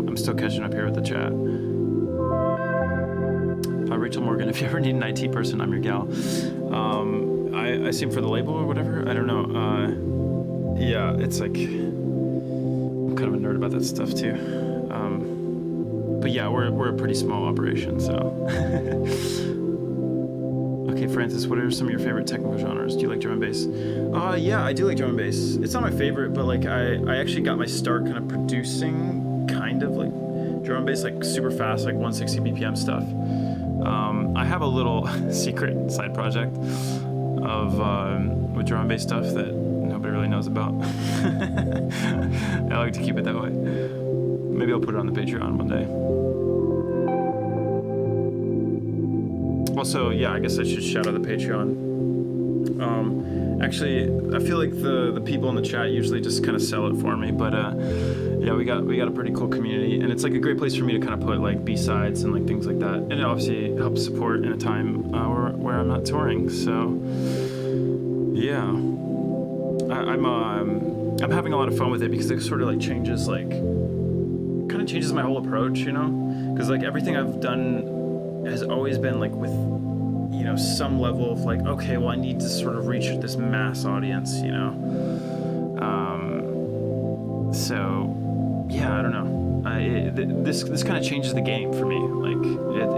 I'm still catching up here with the chat. Rachel Morgan, if you ever need an IT person, I'm your gal. I sing for the label or whatever. I don't know. Yeah, it's like I'm kind of a nerd about that stuff too. But yeah, we're a pretty small operation, so. Okay, Francis, what are some of your favorite technical genres? Do you like drum and bass? Yeah, I do like drum and bass. It's not my favorite, but like I actually got my start kind of producing kind of like drum and bass, like super fast, like 160 BPM stuff. I have a little secret side project of with drum and bass stuff that nobody really knows about. I like to keep it that way. Maybe I'll put it on the Patreon one day. Also, yeah, I guess I should shout out the Patreon. Actually, I feel like the people in the chat usually just kind of sell it for me, but yeah, we got a pretty cool community, and it's like a great place for me to kind of put like B-sides and like things like that, and it obviously helps support in a time where I'm not touring. So yeah, I'm having a lot of fun with it because it sort of like changes my whole approach, you know, because like everything I've done has always been like with, you know, some level of like, okay, well, I need to sort of reach this mass audience, you know. So yeah, I don't know. This kind of changes the game for me. Like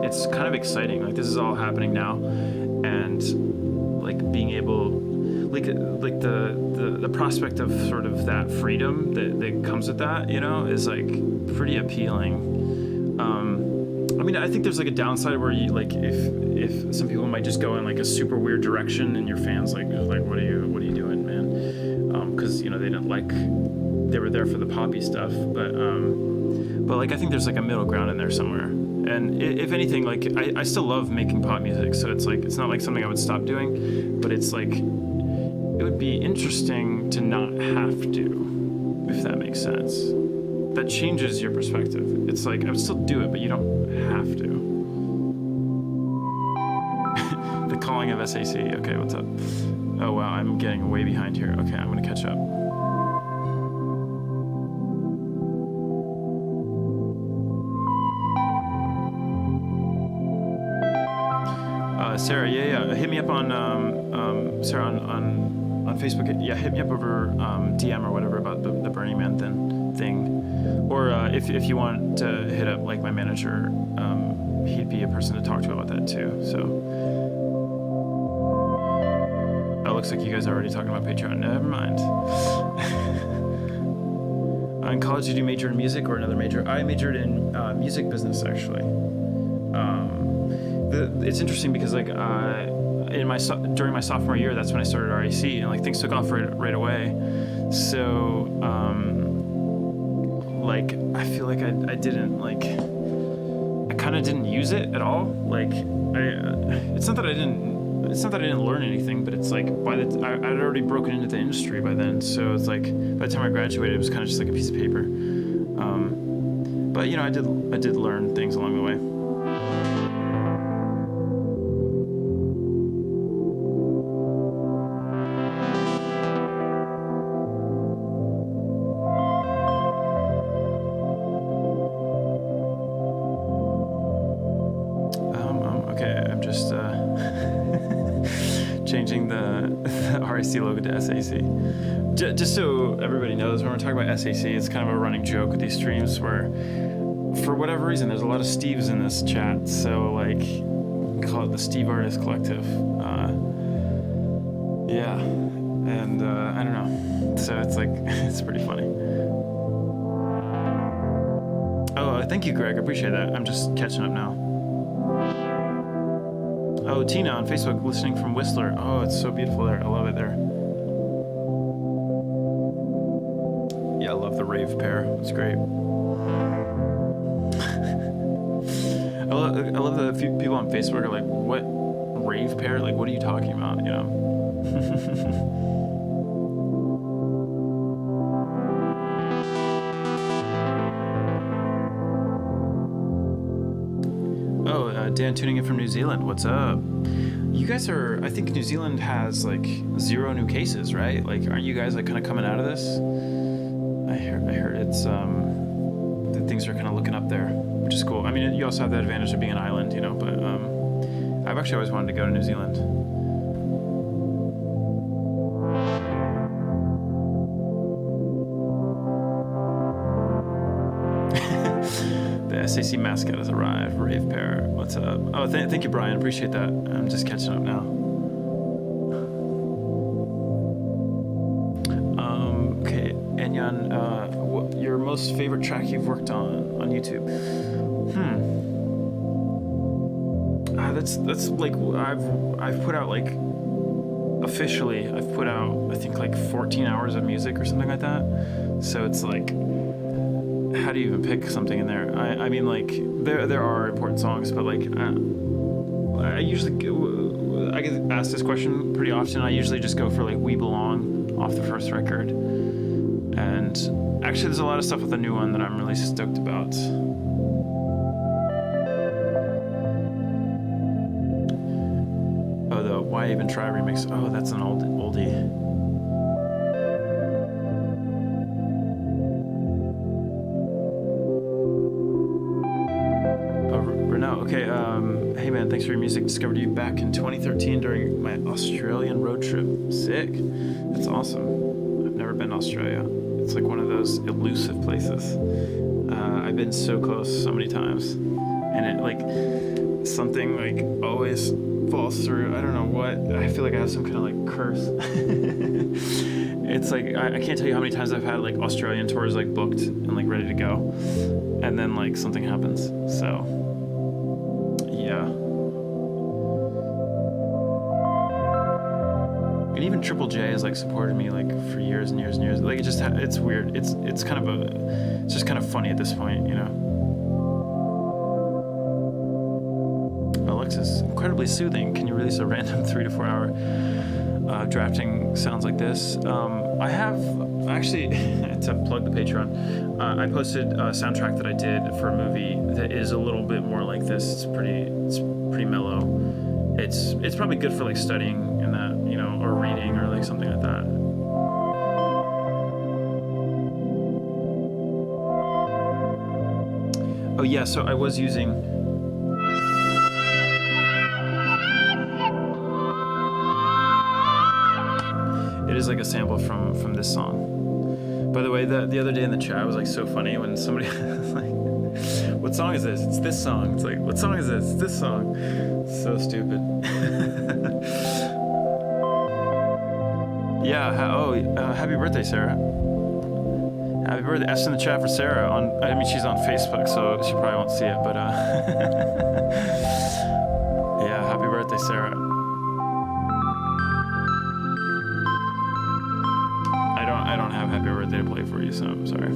it's kind of exciting. Like this is all happening now, and like being able, like the prospect of sort of that freedom that comes with that, you know, is like pretty appealing. I mean, I think there's like a downside where you like if some people might just go in like a super weird direction, and your fans like what are you doing, man? Because you know they were there for the poppy stuff, but like I think there's like a middle ground in there somewhere. And if anything, like I still love making pop music, so it's like it's not like something I would stop doing, but it's like it would be interesting to not have to, if that makes sense. That changes your perspective. It's like I would still do it, but you don't have to. The calling of SAC. Okay, what's up? Oh wow, I'm getting way behind here. Okay, I'm gonna catch up. Sarah, yeah, hit me up on Sarah on Facebook. Yeah, hit me up over DM or whatever about the Burning Man thing. Or if you want to hit up like my manager, he'd be a person to talk to about that too. So it looks like you guys are already talking about Patreon. Never mind. In college, did you major in music or another major? I majored in music business, actually. It's interesting because like during my sophomore year, that's when I started RAC, and like things took off right away. So like I feel like I didn't like I kind of didn't use it at all. Like it's not that I didn't learn anything, but it's like I'd already broken into the industry by then. So it's like by the time I graduated, it was kind of just like a piece of paper. But you know, I did learn things along the way. Changing the RAC logo to SAC. Just so everybody knows, when we're talking about SAC, it's kind of a running joke with these streams where, for whatever reason, there's a lot of Steves in this chat. So, like, we call it the Steve Artist Collective. Yeah. And, I don't know. So it's like, it's pretty funny. Oh, thank you, Greg. I appreciate that. I'm just catching up now. Oh, Tina on Facebook, listening from Whistler. Oh, it's so beautiful there. I love it there. Yeah, I love the rave pair. It's great. I love the few people on Facebook are like, what rave pair? Like, what are you talking about? You know? Dan tuning in from New Zealand. What's up? You guys are, I think New Zealand has like 0 new cases, right? Like, aren't you guys like kind of coming out of this? I heard it's that things are kind of looking up there, which is cool. I mean, you also have the advantage of being an island, you know. But I've actually always wanted to go to New Zealand. The SAC mascot has arrived. Rave Parrot, what's up? Oh, thank you, Brian. Appreciate that. I'm just catching up now. Okay, Enyan, what your most favorite track you've worked on YouTube? That's like I've put out like officially I've put out I think like 14 hours of music or something like that. So it's like, how do you even pick something in there? I mean, like there are important songs, but like I get asked this question pretty often. I usually just go for like We Belong off the first record, and actually there's a lot of stuff with the new one that I'm really stoked about. Oh, the Why Even Try remix. Oh, that's an oldie. Okay, hey man, thanks for your music. Discovered you back in 2013 during my Australian road trip. Sick. That's awesome. I've never been to Australia. It's like one of those elusive places. I've been so close so many times. And it like, something like always falls through. I don't know what. I feel like I have some kind of like curse. It's like, I can't tell you how many times I've had like Australian tours like booked and like ready to go. And then like something happens. So... yeah. And even Triple J has like supported me like for years and years and years. Like it's weird. It's just kind of funny at this point, you know. Alexis, incredibly soothing. Can you release a random 3 to 4 hour drafting sounds like this? I have actually to plug the Patreon. I posted a soundtrack that I did for a movie that is a little bit more like this. It's pretty mellow. It's probably good for like studying in that, you know, or reading or like something like that. Oh yeah, so I was using. It is like a sample from this song. By the way, the other day in the chat was like so funny when somebody was like, "What song is this?" It's this song. It's like, "What song is this?" It's this song. So stupid. Yeah. Happy birthday, Sarah. Happy birthday. Ask in the chat for Sarah. I mean, she's on Facebook, so she probably won't see it. But yeah, happy birthday, Sarah. I don't have happy birthday to play for you, so I'm sorry.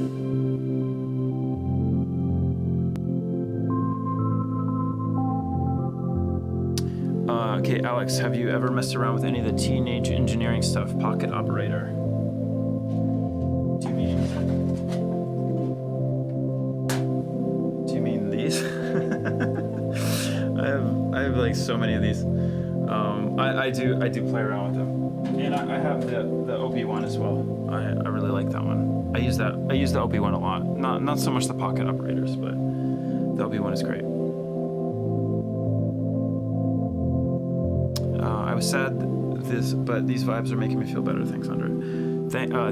Okay, Alex, have you ever messed around with any of the teenage engineering stuff? Pocket operator. Do you mean these? I have like so many of these. I do play around with them, and I have the OP one as well. I really like that one. I use the OP one a lot. Not so much the pocket operators, but the OP one is great. I was sad but these vibes are making me feel better. Thanks, Andre.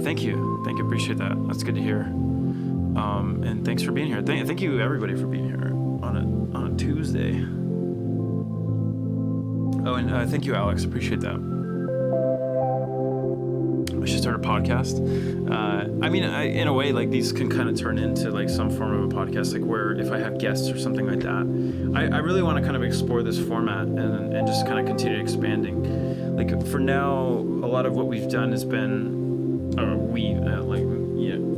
Thank you. Appreciate that. That's good to hear. And thanks for being here. Thank you everybody for being here on a Tuesday. Oh, and thank you, Alex. Appreciate that. I should start a podcast. I mean, in a way, like these can kind of turn into like some form of a podcast, like where if I have guests or something like that, I really want to kind of explore this format and just kind of continue expanding. Like for now, a lot of what we've done has been,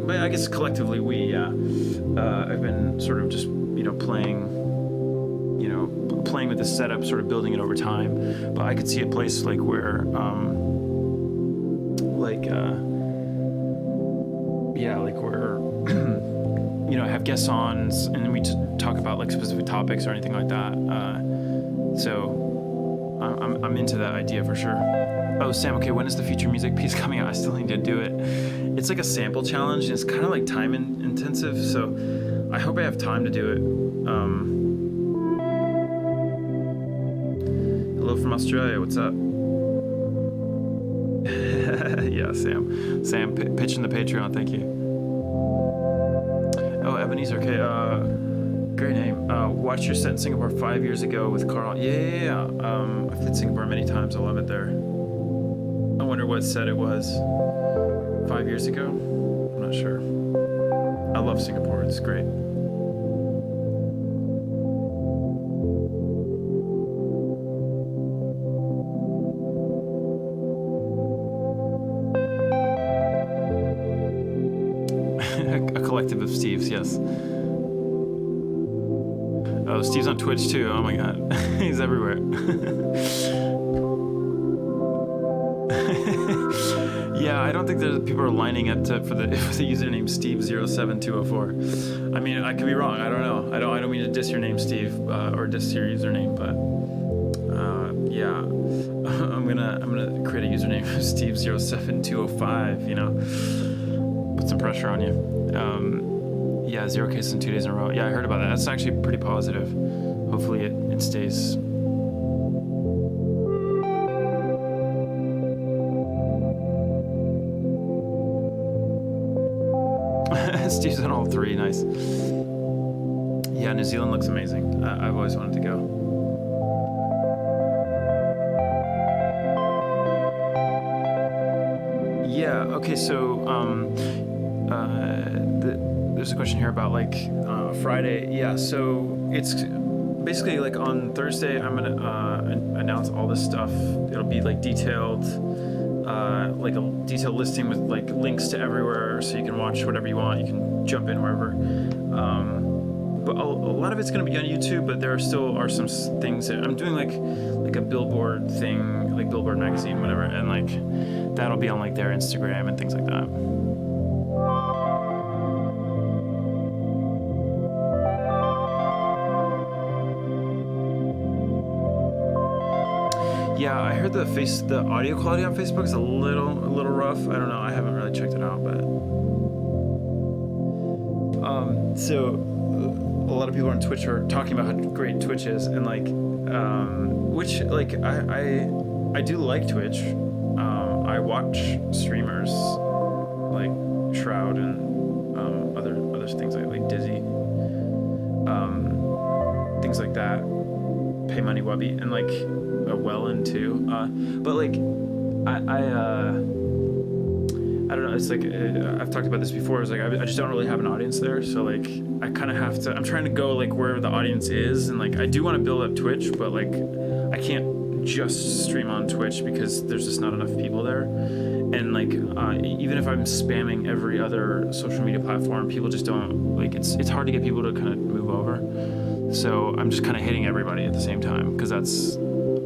but I guess collectively I've been sort of just, you know, playing with the setup, sort of building it over time. But I could see a place like where, where, you know, I have guests on and then we just talk about like specific topics or anything like that. So I'm into that idea for sure. Oh, Sam, okay, when is the future music piece coming out? I still need to do it. it's like a sample challenge, and it's kind of like time intensive. So I hope I have time to do it. Hello from Australia. What's up? Yeah, Sam pitching the Patreon. Thank you. Oh, Ebenezer. Okay. Great name. Watched your set in Singapore 5 years ago with Carl. Yeah. I've been to Singapore many times. I love it there. I wonder what set it was 5 years ago. I'm not sure. I love Singapore. It's great. A collective of Steves, yes. Oh, Steve's on Twitch too. Oh my god. He's everywhere. Yeah, I don't think there's people are lining up for the username Steve07204. I mean, I could be wrong. I don't know. I don't mean to diss your name, Steve, or diss your username, but yeah, I'm gonna create a username Steve07205. You know, put some pressure on you. Yeah, 0 cases in 2 days in a row. Yeah, I heard about that. That's actually pretty positive. Hopefully it stays. Steve's on all 3. Nice. Yeah, New Zealand looks amazing. I've always wanted to go. Yeah. Okay. So there's a question here about like Friday. Yeah. So it's basically like on Thursday I'm gonna announce all this stuff. It'll be like detailed. Like a detailed listing with like links to everywhere, so you can watch whatever you want. You can jump in wherever. But a lot of it's going to be on YouTube. But there are some things that I'm doing, like a billboard thing, like Billboard magazine, whatever, and like that'll be on like their Instagram and things like that. Yeah, I heard the audio quality on Facebook is a little rough. I don't know. I haven't really checked it out, but so a lot of people on Twitch are talking about how great Twitch is, and like which like I do like Twitch. I watch streamers like Shroud and other things like Dizzy, things like that. Pay Money Wubby and like Wellen too, but like I don't know. It's like I've talked about this before. It's like I just don't really have an audience there, so like I kind of have to. I'm trying to go like where the audience is, and like I do want to build up Twitch, but like I can't just stream on Twitch because there's just not enough people there. And like even if I'm spamming every other social media platform, people just don't like. It's hard to get people to kind of move over. So I'm just kind of hitting everybody at the same time because that's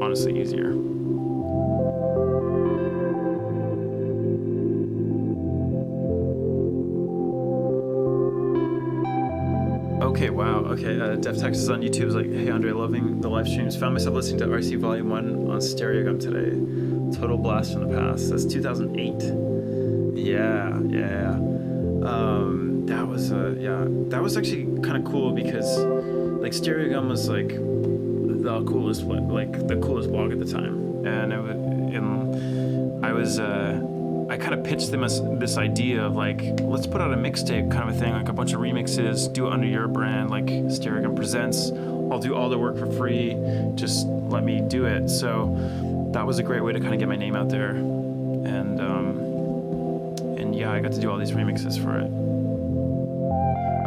honestly easier. Okay, wow. Okay, Def Texas on YouTube is like, hey Andre, loving the live streams. Found myself listening to RC Volume 1 on Stereogum today. Total blast from the past. That's 2008. Yeah. That was actually kind of cool because like Stereogum was like the coolest blog at the time, and I kind of pitched them as this idea of like, let's put out a mixtape kind of a thing, like a bunch of remixes, do it under your brand, like Stereogum Presents. I'll do all the work for free, just let me do it. So that was a great way to kind of get my name out there, and yeah, I got to do all these remixes for it.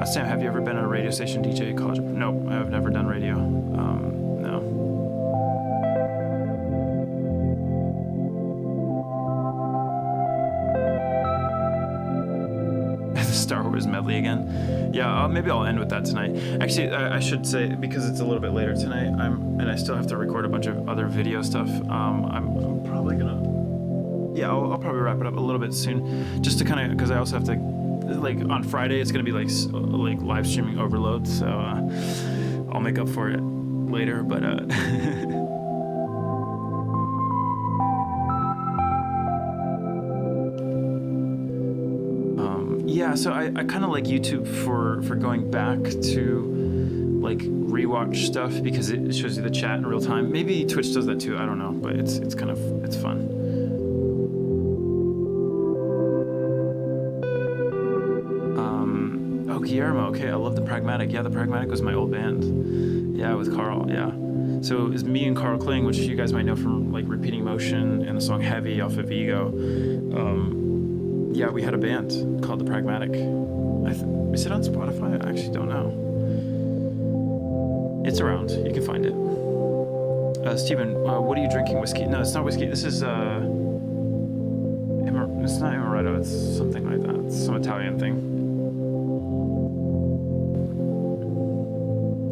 Sam, have you ever been a radio station DJ at college? No, I've never done radio. No. Star Wars medley again. Yeah, maybe I'll end with that tonight. Actually, I should say, because it's a little bit later tonight, and I still have to record a bunch of other video stuff. I'm probably gonna. Yeah, I'll probably wrap it up a little bit soon, just to kind of, because I also have to. Like on Friday, it's gonna be like live streaming overload, so I'll make up for it later. But Yeah, so I kind of like YouTube for going back to like rewatch stuff because it shows you the chat in real time. Maybe Twitch does that too. I don't know, but it's fun. Oh, Guillermo. Okay, I love the Pragmatic. Yeah, the Pragmatic was my old band. Yeah, with Carl. Yeah. So it's me and Carl Kling, which you guys might know from like Repeating Motion and the song Heavy off of Ego. Yeah, we had a band called the Pragmatic. Is it on Spotify? I actually don't know. It's around. You can find it. Steven, what are you drinking? Whiskey? No, it's not whiskey. This is it's not Amaretto. It's something like that. It's some Italian thing.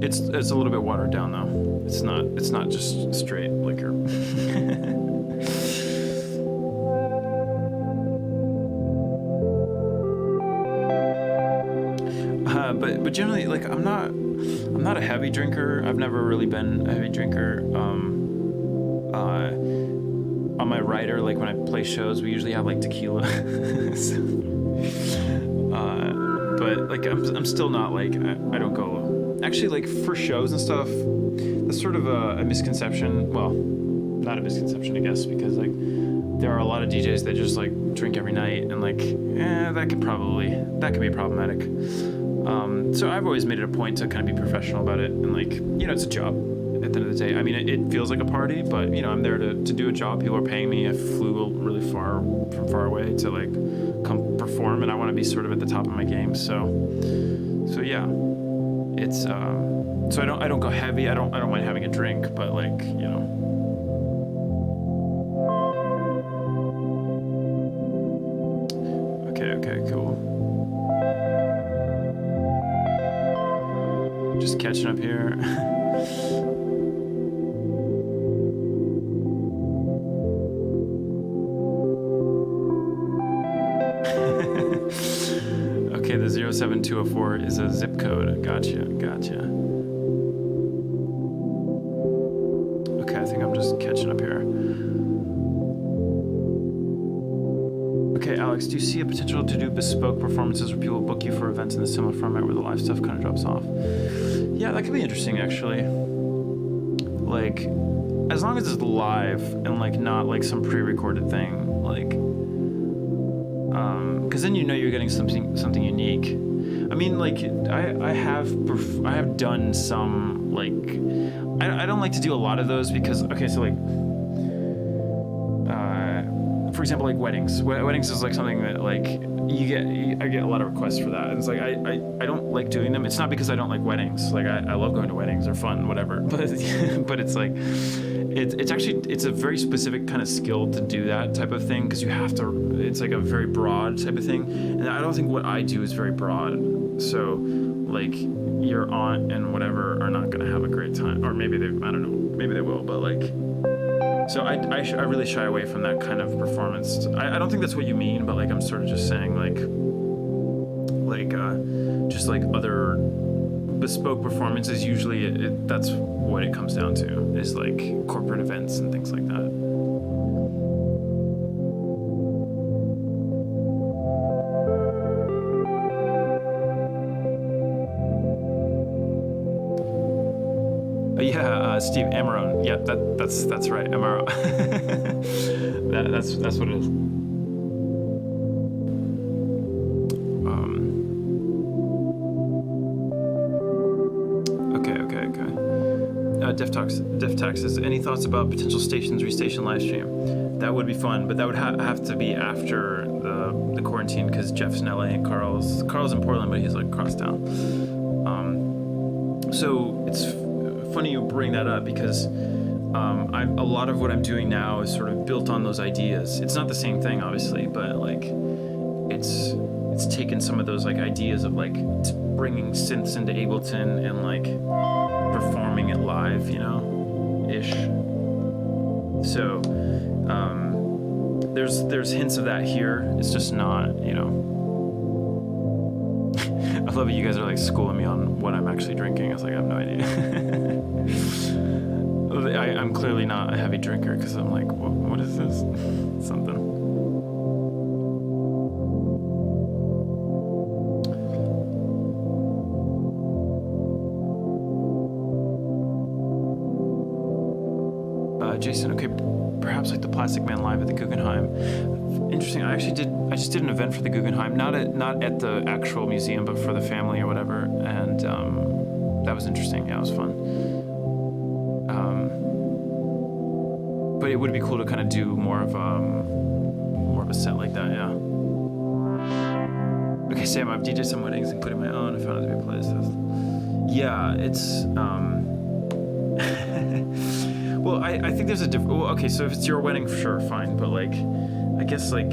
It's a little bit watered down though. It's not just straight liquor. But generally, like I'm not a heavy drinker. I've never really been a heavy drinker. On my rider, like when I play shows, we usually have like tequila. So, but like I'm still not like I don't go. Actually, like for shows and stuff, that's sort of a misconception. Well, not a misconception, I guess, because like there are a lot of DJs that just like drink every night, and like that could be problematic. So I've always made it a point to kind of be professional about it, and like it's a job at the end of the day. I mean, it feels like a party, but I'm there to do a job. People are paying me. I flew really from far away to like come perform, and I want to be sort of at the top of my game. So yeah, it's so I don't go heavy. I don't mind having a drink, but like Okay, cool. Just catching up here. Okay, the 07204 is a zip code. Gotcha. Okay, I think I'm just catching up here. Okay, Alex, do you see a potential to do bespoke performances where people book you for events in a similar format where the live stuff kind of drops off? Yeah, that could be interesting, actually. Like, as long as it's live and like not like some pre-recorded thing, like, because then you're getting something unique. I mean, like, I have done some like, I don't like to do a lot of those because so like. For example, like weddings. Weddings is like something that like I get a lot of requests for that. It's like I don't like doing them. It's not because I don't like weddings. Like I love going to weddings. They're fun, whatever. But it's like it's a very specific kind of skill to do that type of thing because you have to. It's like a very broad type of thing, and I don't think what I do is very broad. So like your aunt and whatever are not gonna have a great time, or maybe I don't know. Maybe they will, but like. So I really shy away from that kind of performance. I don't think that's what you mean, but like I'm sort of just saying like just like other bespoke performances. Usually that's what it comes down to is like corporate events and things like that. Steve Amarone. Yeah, that's right. Amaro. that's what it is. Okay. Deftax says, any thoughts about potential stations restation live stream? That would be fun, but that would have to be after the quarantine because Jeff's in LA and Carl's in Portland, but he's like across town. So it's funny you bring that up because a lot of what I'm doing now is sort of built on those ideas. It's not the same thing, obviously, but like it's taken some of those like ideas of like bringing synths into Ableton and like performing it live, ish. So there's hints of that here. It's just not, I love it. You guys are like schooling me on what I'm actually drinking. I was like, I have no idea. I'm clearly not a heavy drinker because I'm like, what is this? Something. Jason, okay, perhaps like the Plastic Man live at the Guggenheim. Interesting. I just did an event for the Guggenheim, not at the actual museum, but for the family or whatever, and that was interesting. Yeah, it was fun. But it would be cool to kind of do more of a set like that. Yeah. Okay, Sam, I've DJed some weddings, including my own. I found it to be a playlist. Yeah, it's. Well, I think there's a different. Well, okay, so if it's your wedding, for sure, fine. But like, I guess like,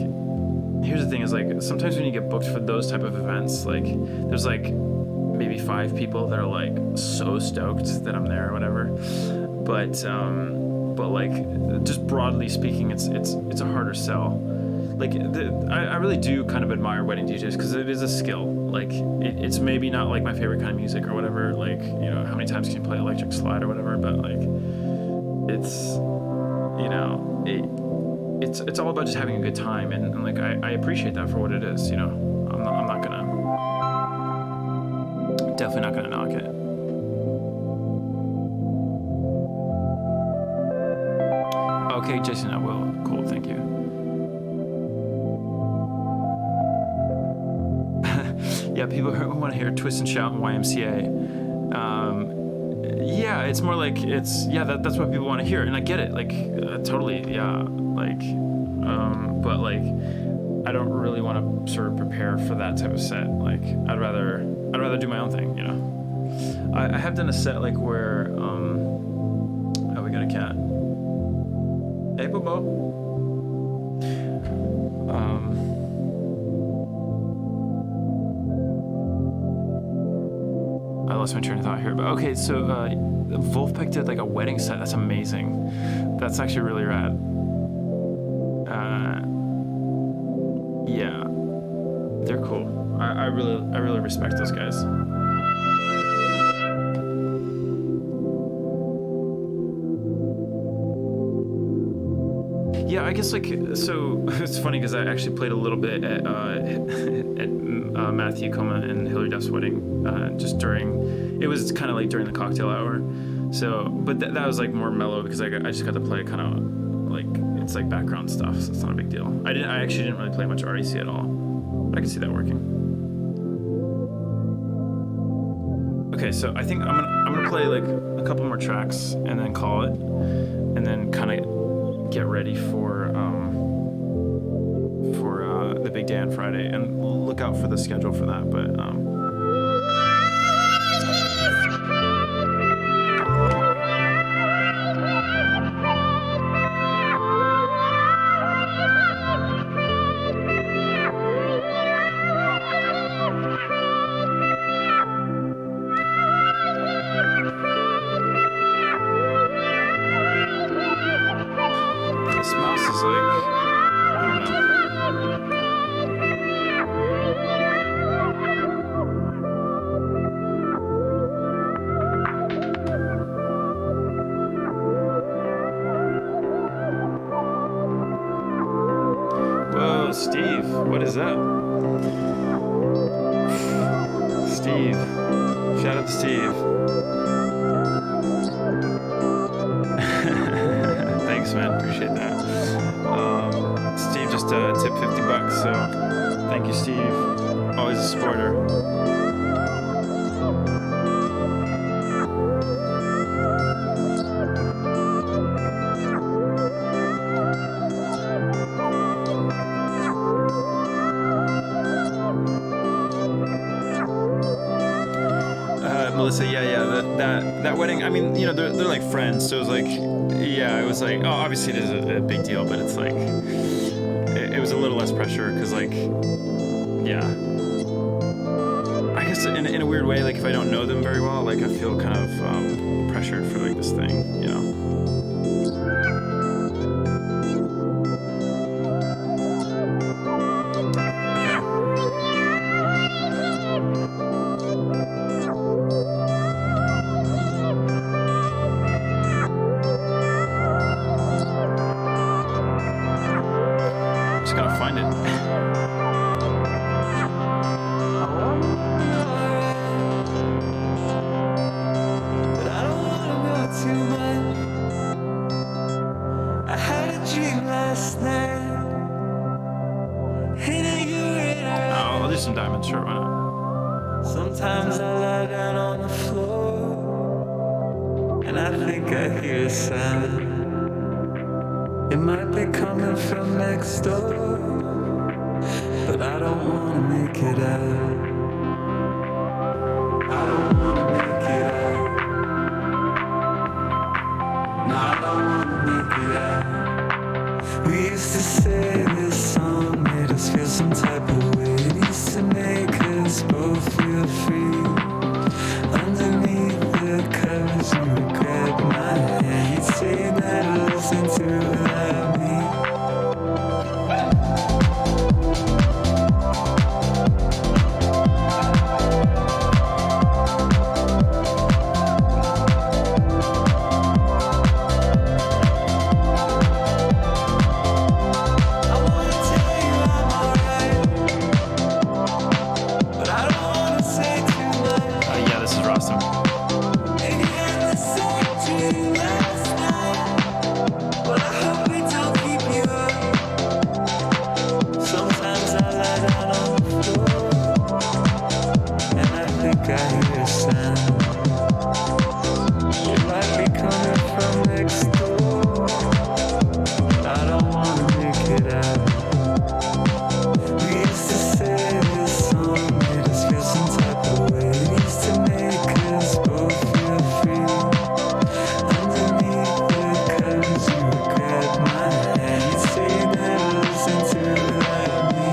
here's the thing: is like sometimes when you get booked for those type of events, like there's like maybe 5 people that are like so stoked that I'm there or whatever. But like just broadly speaking, it's a harder sell. Like I really do kind of admire wedding DJs because it is a skill. Like it's maybe not like my favorite kind of music or whatever. Like, you know, how many times can you play Electric Slide or whatever? But like it's, you know, it's all about just having a good time, and like I appreciate that for what it is. You know, I'm not gonna, definitely not gonna knock it. Okay, Jason, I will. Cool, thank you. Yeah, people who want to hear Twist and Shout and YMCA. Yeah, it's more like that's what people want to hear, and I get it. Like totally, yeah. Like, but like, I don't really want to sort of prepare for that type of set. Like, I'd rather do my own thing. You know, I have done a set like where oh, we got a cat. Hey, Bobo. I lost my train of thought here, but okay, so Wolfpack did like a wedding set. That's amazing. That's actually really rad. Yeah, they're cool. I really respect those guys. Yeah, I guess like, so it's funny because I actually played a little bit at Matthew Coma and Hillary Duff's wedding, just during, it was kind of like during the cocktail hour. So, but that was like more mellow because I just got to play kind of like, it's like background stuff, so it's not a big deal. I actually didn't really play much RAC at all. But I can see that working. Okay, so I think I'm gonna play like a couple more tracks and then call it, and then kind of get ready for the big day on Friday, and look out for the schedule for that. But this mouse is like, I don't know. Whoa, Steve, what is that? Steve, shout out to Steve. Thanks, man, appreciate that. Steve just tipped $50, so thank you, Steve. Always a supporter. Melissa, yeah, that wedding, I mean, you know, they're like friends, so it was like, yeah, it was like, oh, obviously it is a big deal, but it's like, it was a little less pressure, because like, yeah, I guess in a weird way, like if I don't know them very well, like I feel kind of pressured for like this thing, you know. Sure, why not? Sometimes I lie down on the floor and I think I hear a sound. It might be coming from next door, but I don't wanna make it out. I don't wanna make it out. No, I don't wanna make it out. We used to say this song made us feel some type of way. It used to make us both feel free. Underneath the covers you would grab my hand. You'd say that I listen to without me. Yeah, this is Rostam. Sometimes I lie down on the floor and I think I hear a sound. It might be coming from next door, but I don't wanna make it out. We used to say this song made us feel some type of way. It used to make us both feel free. Underneath the covers you would grab my hand. You'd say that I listen to without me.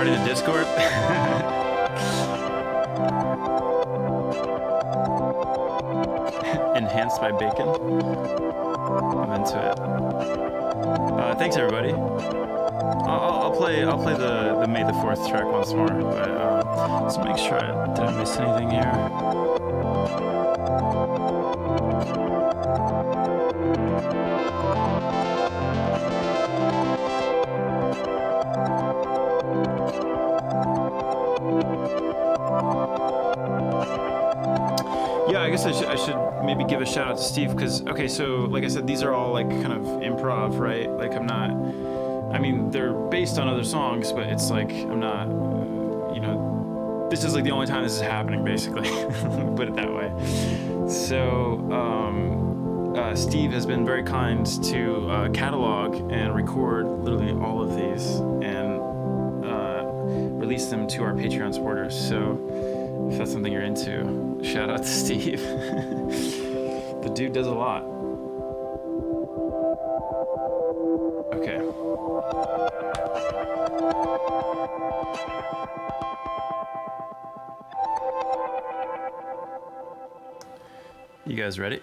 starting a Discord. Enhanced by bacon. I'm into it. Thanks everybody. I'll play the May the 4th track once more, but let's make sure did I miss anything here? Yeah, I guess I should maybe give a shout out to Steve, because okay, so like I said, these are all like kind of improv, right? Like I'm not, I mean, they're based on other songs, but it's like I'm not, you know, this is like the only time this is happening, basically. Put it that way. So Steve has been very kind to catalog and record literally all of these and release them to our Patreon supporters. So if that's something you're into, shout out to Steve. The dude does a lot. Okay. You guys ready?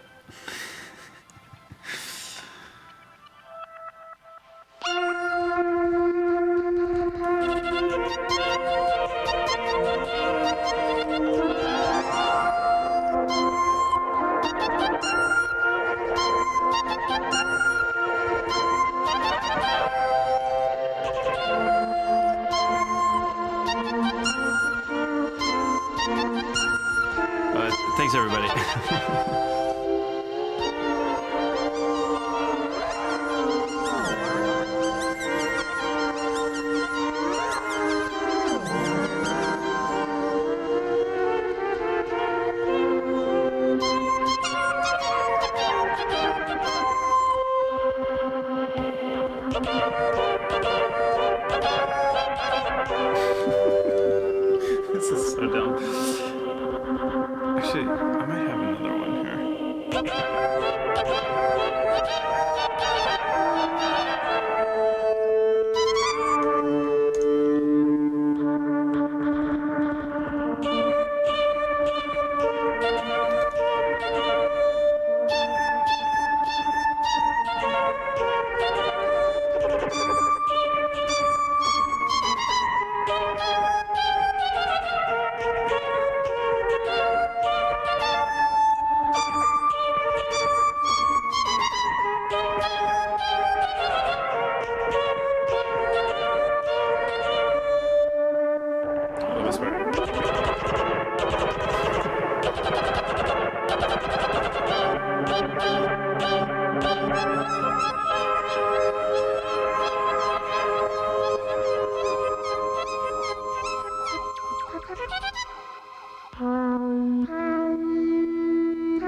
Thanks, everybody. This is so dumb. Actually, I might have another one here. Oh, this way.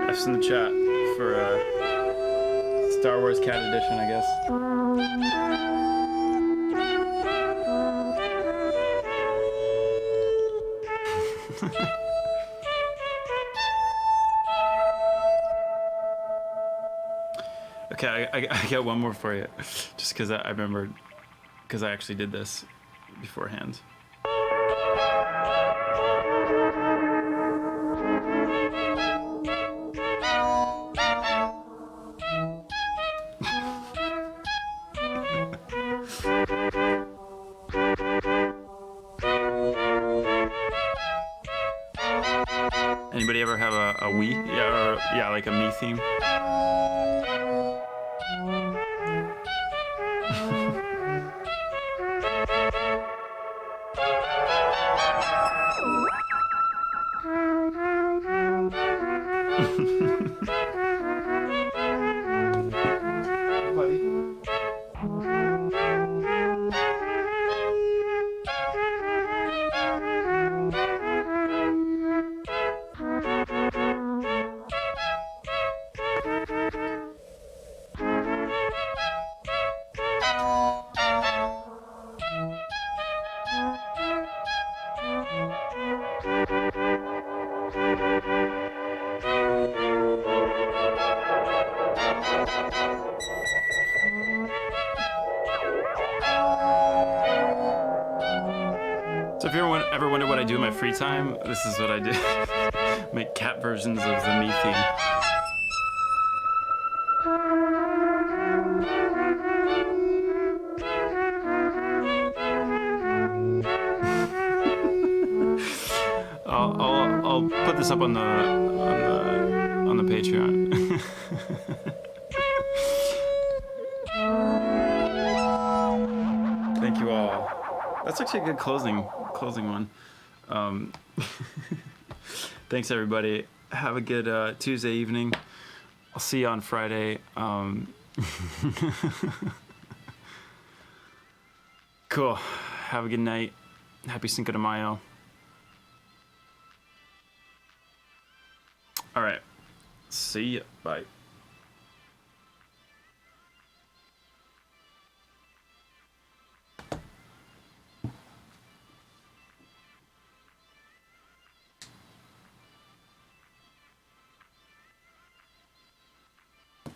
F's in the chat for Star Wars Cat Edition, I guess. Okay, I got one more for you, just because I remembered, because I actually did this beforehand. Anybody ever have a Wii? Yeah, or yeah, like a Me theme? So if you ever wonder what I do in my free time, this is what I do. Make cat versions of the me theme. I'll put this up on the Patreon. Thank you all. That's actually a good closing one. Thanks everybody. Have a good Tuesday evening. I'll see you on Friday. Cool. Have a good night. Happy Cinco de Mayo. All right. See ya. Bye.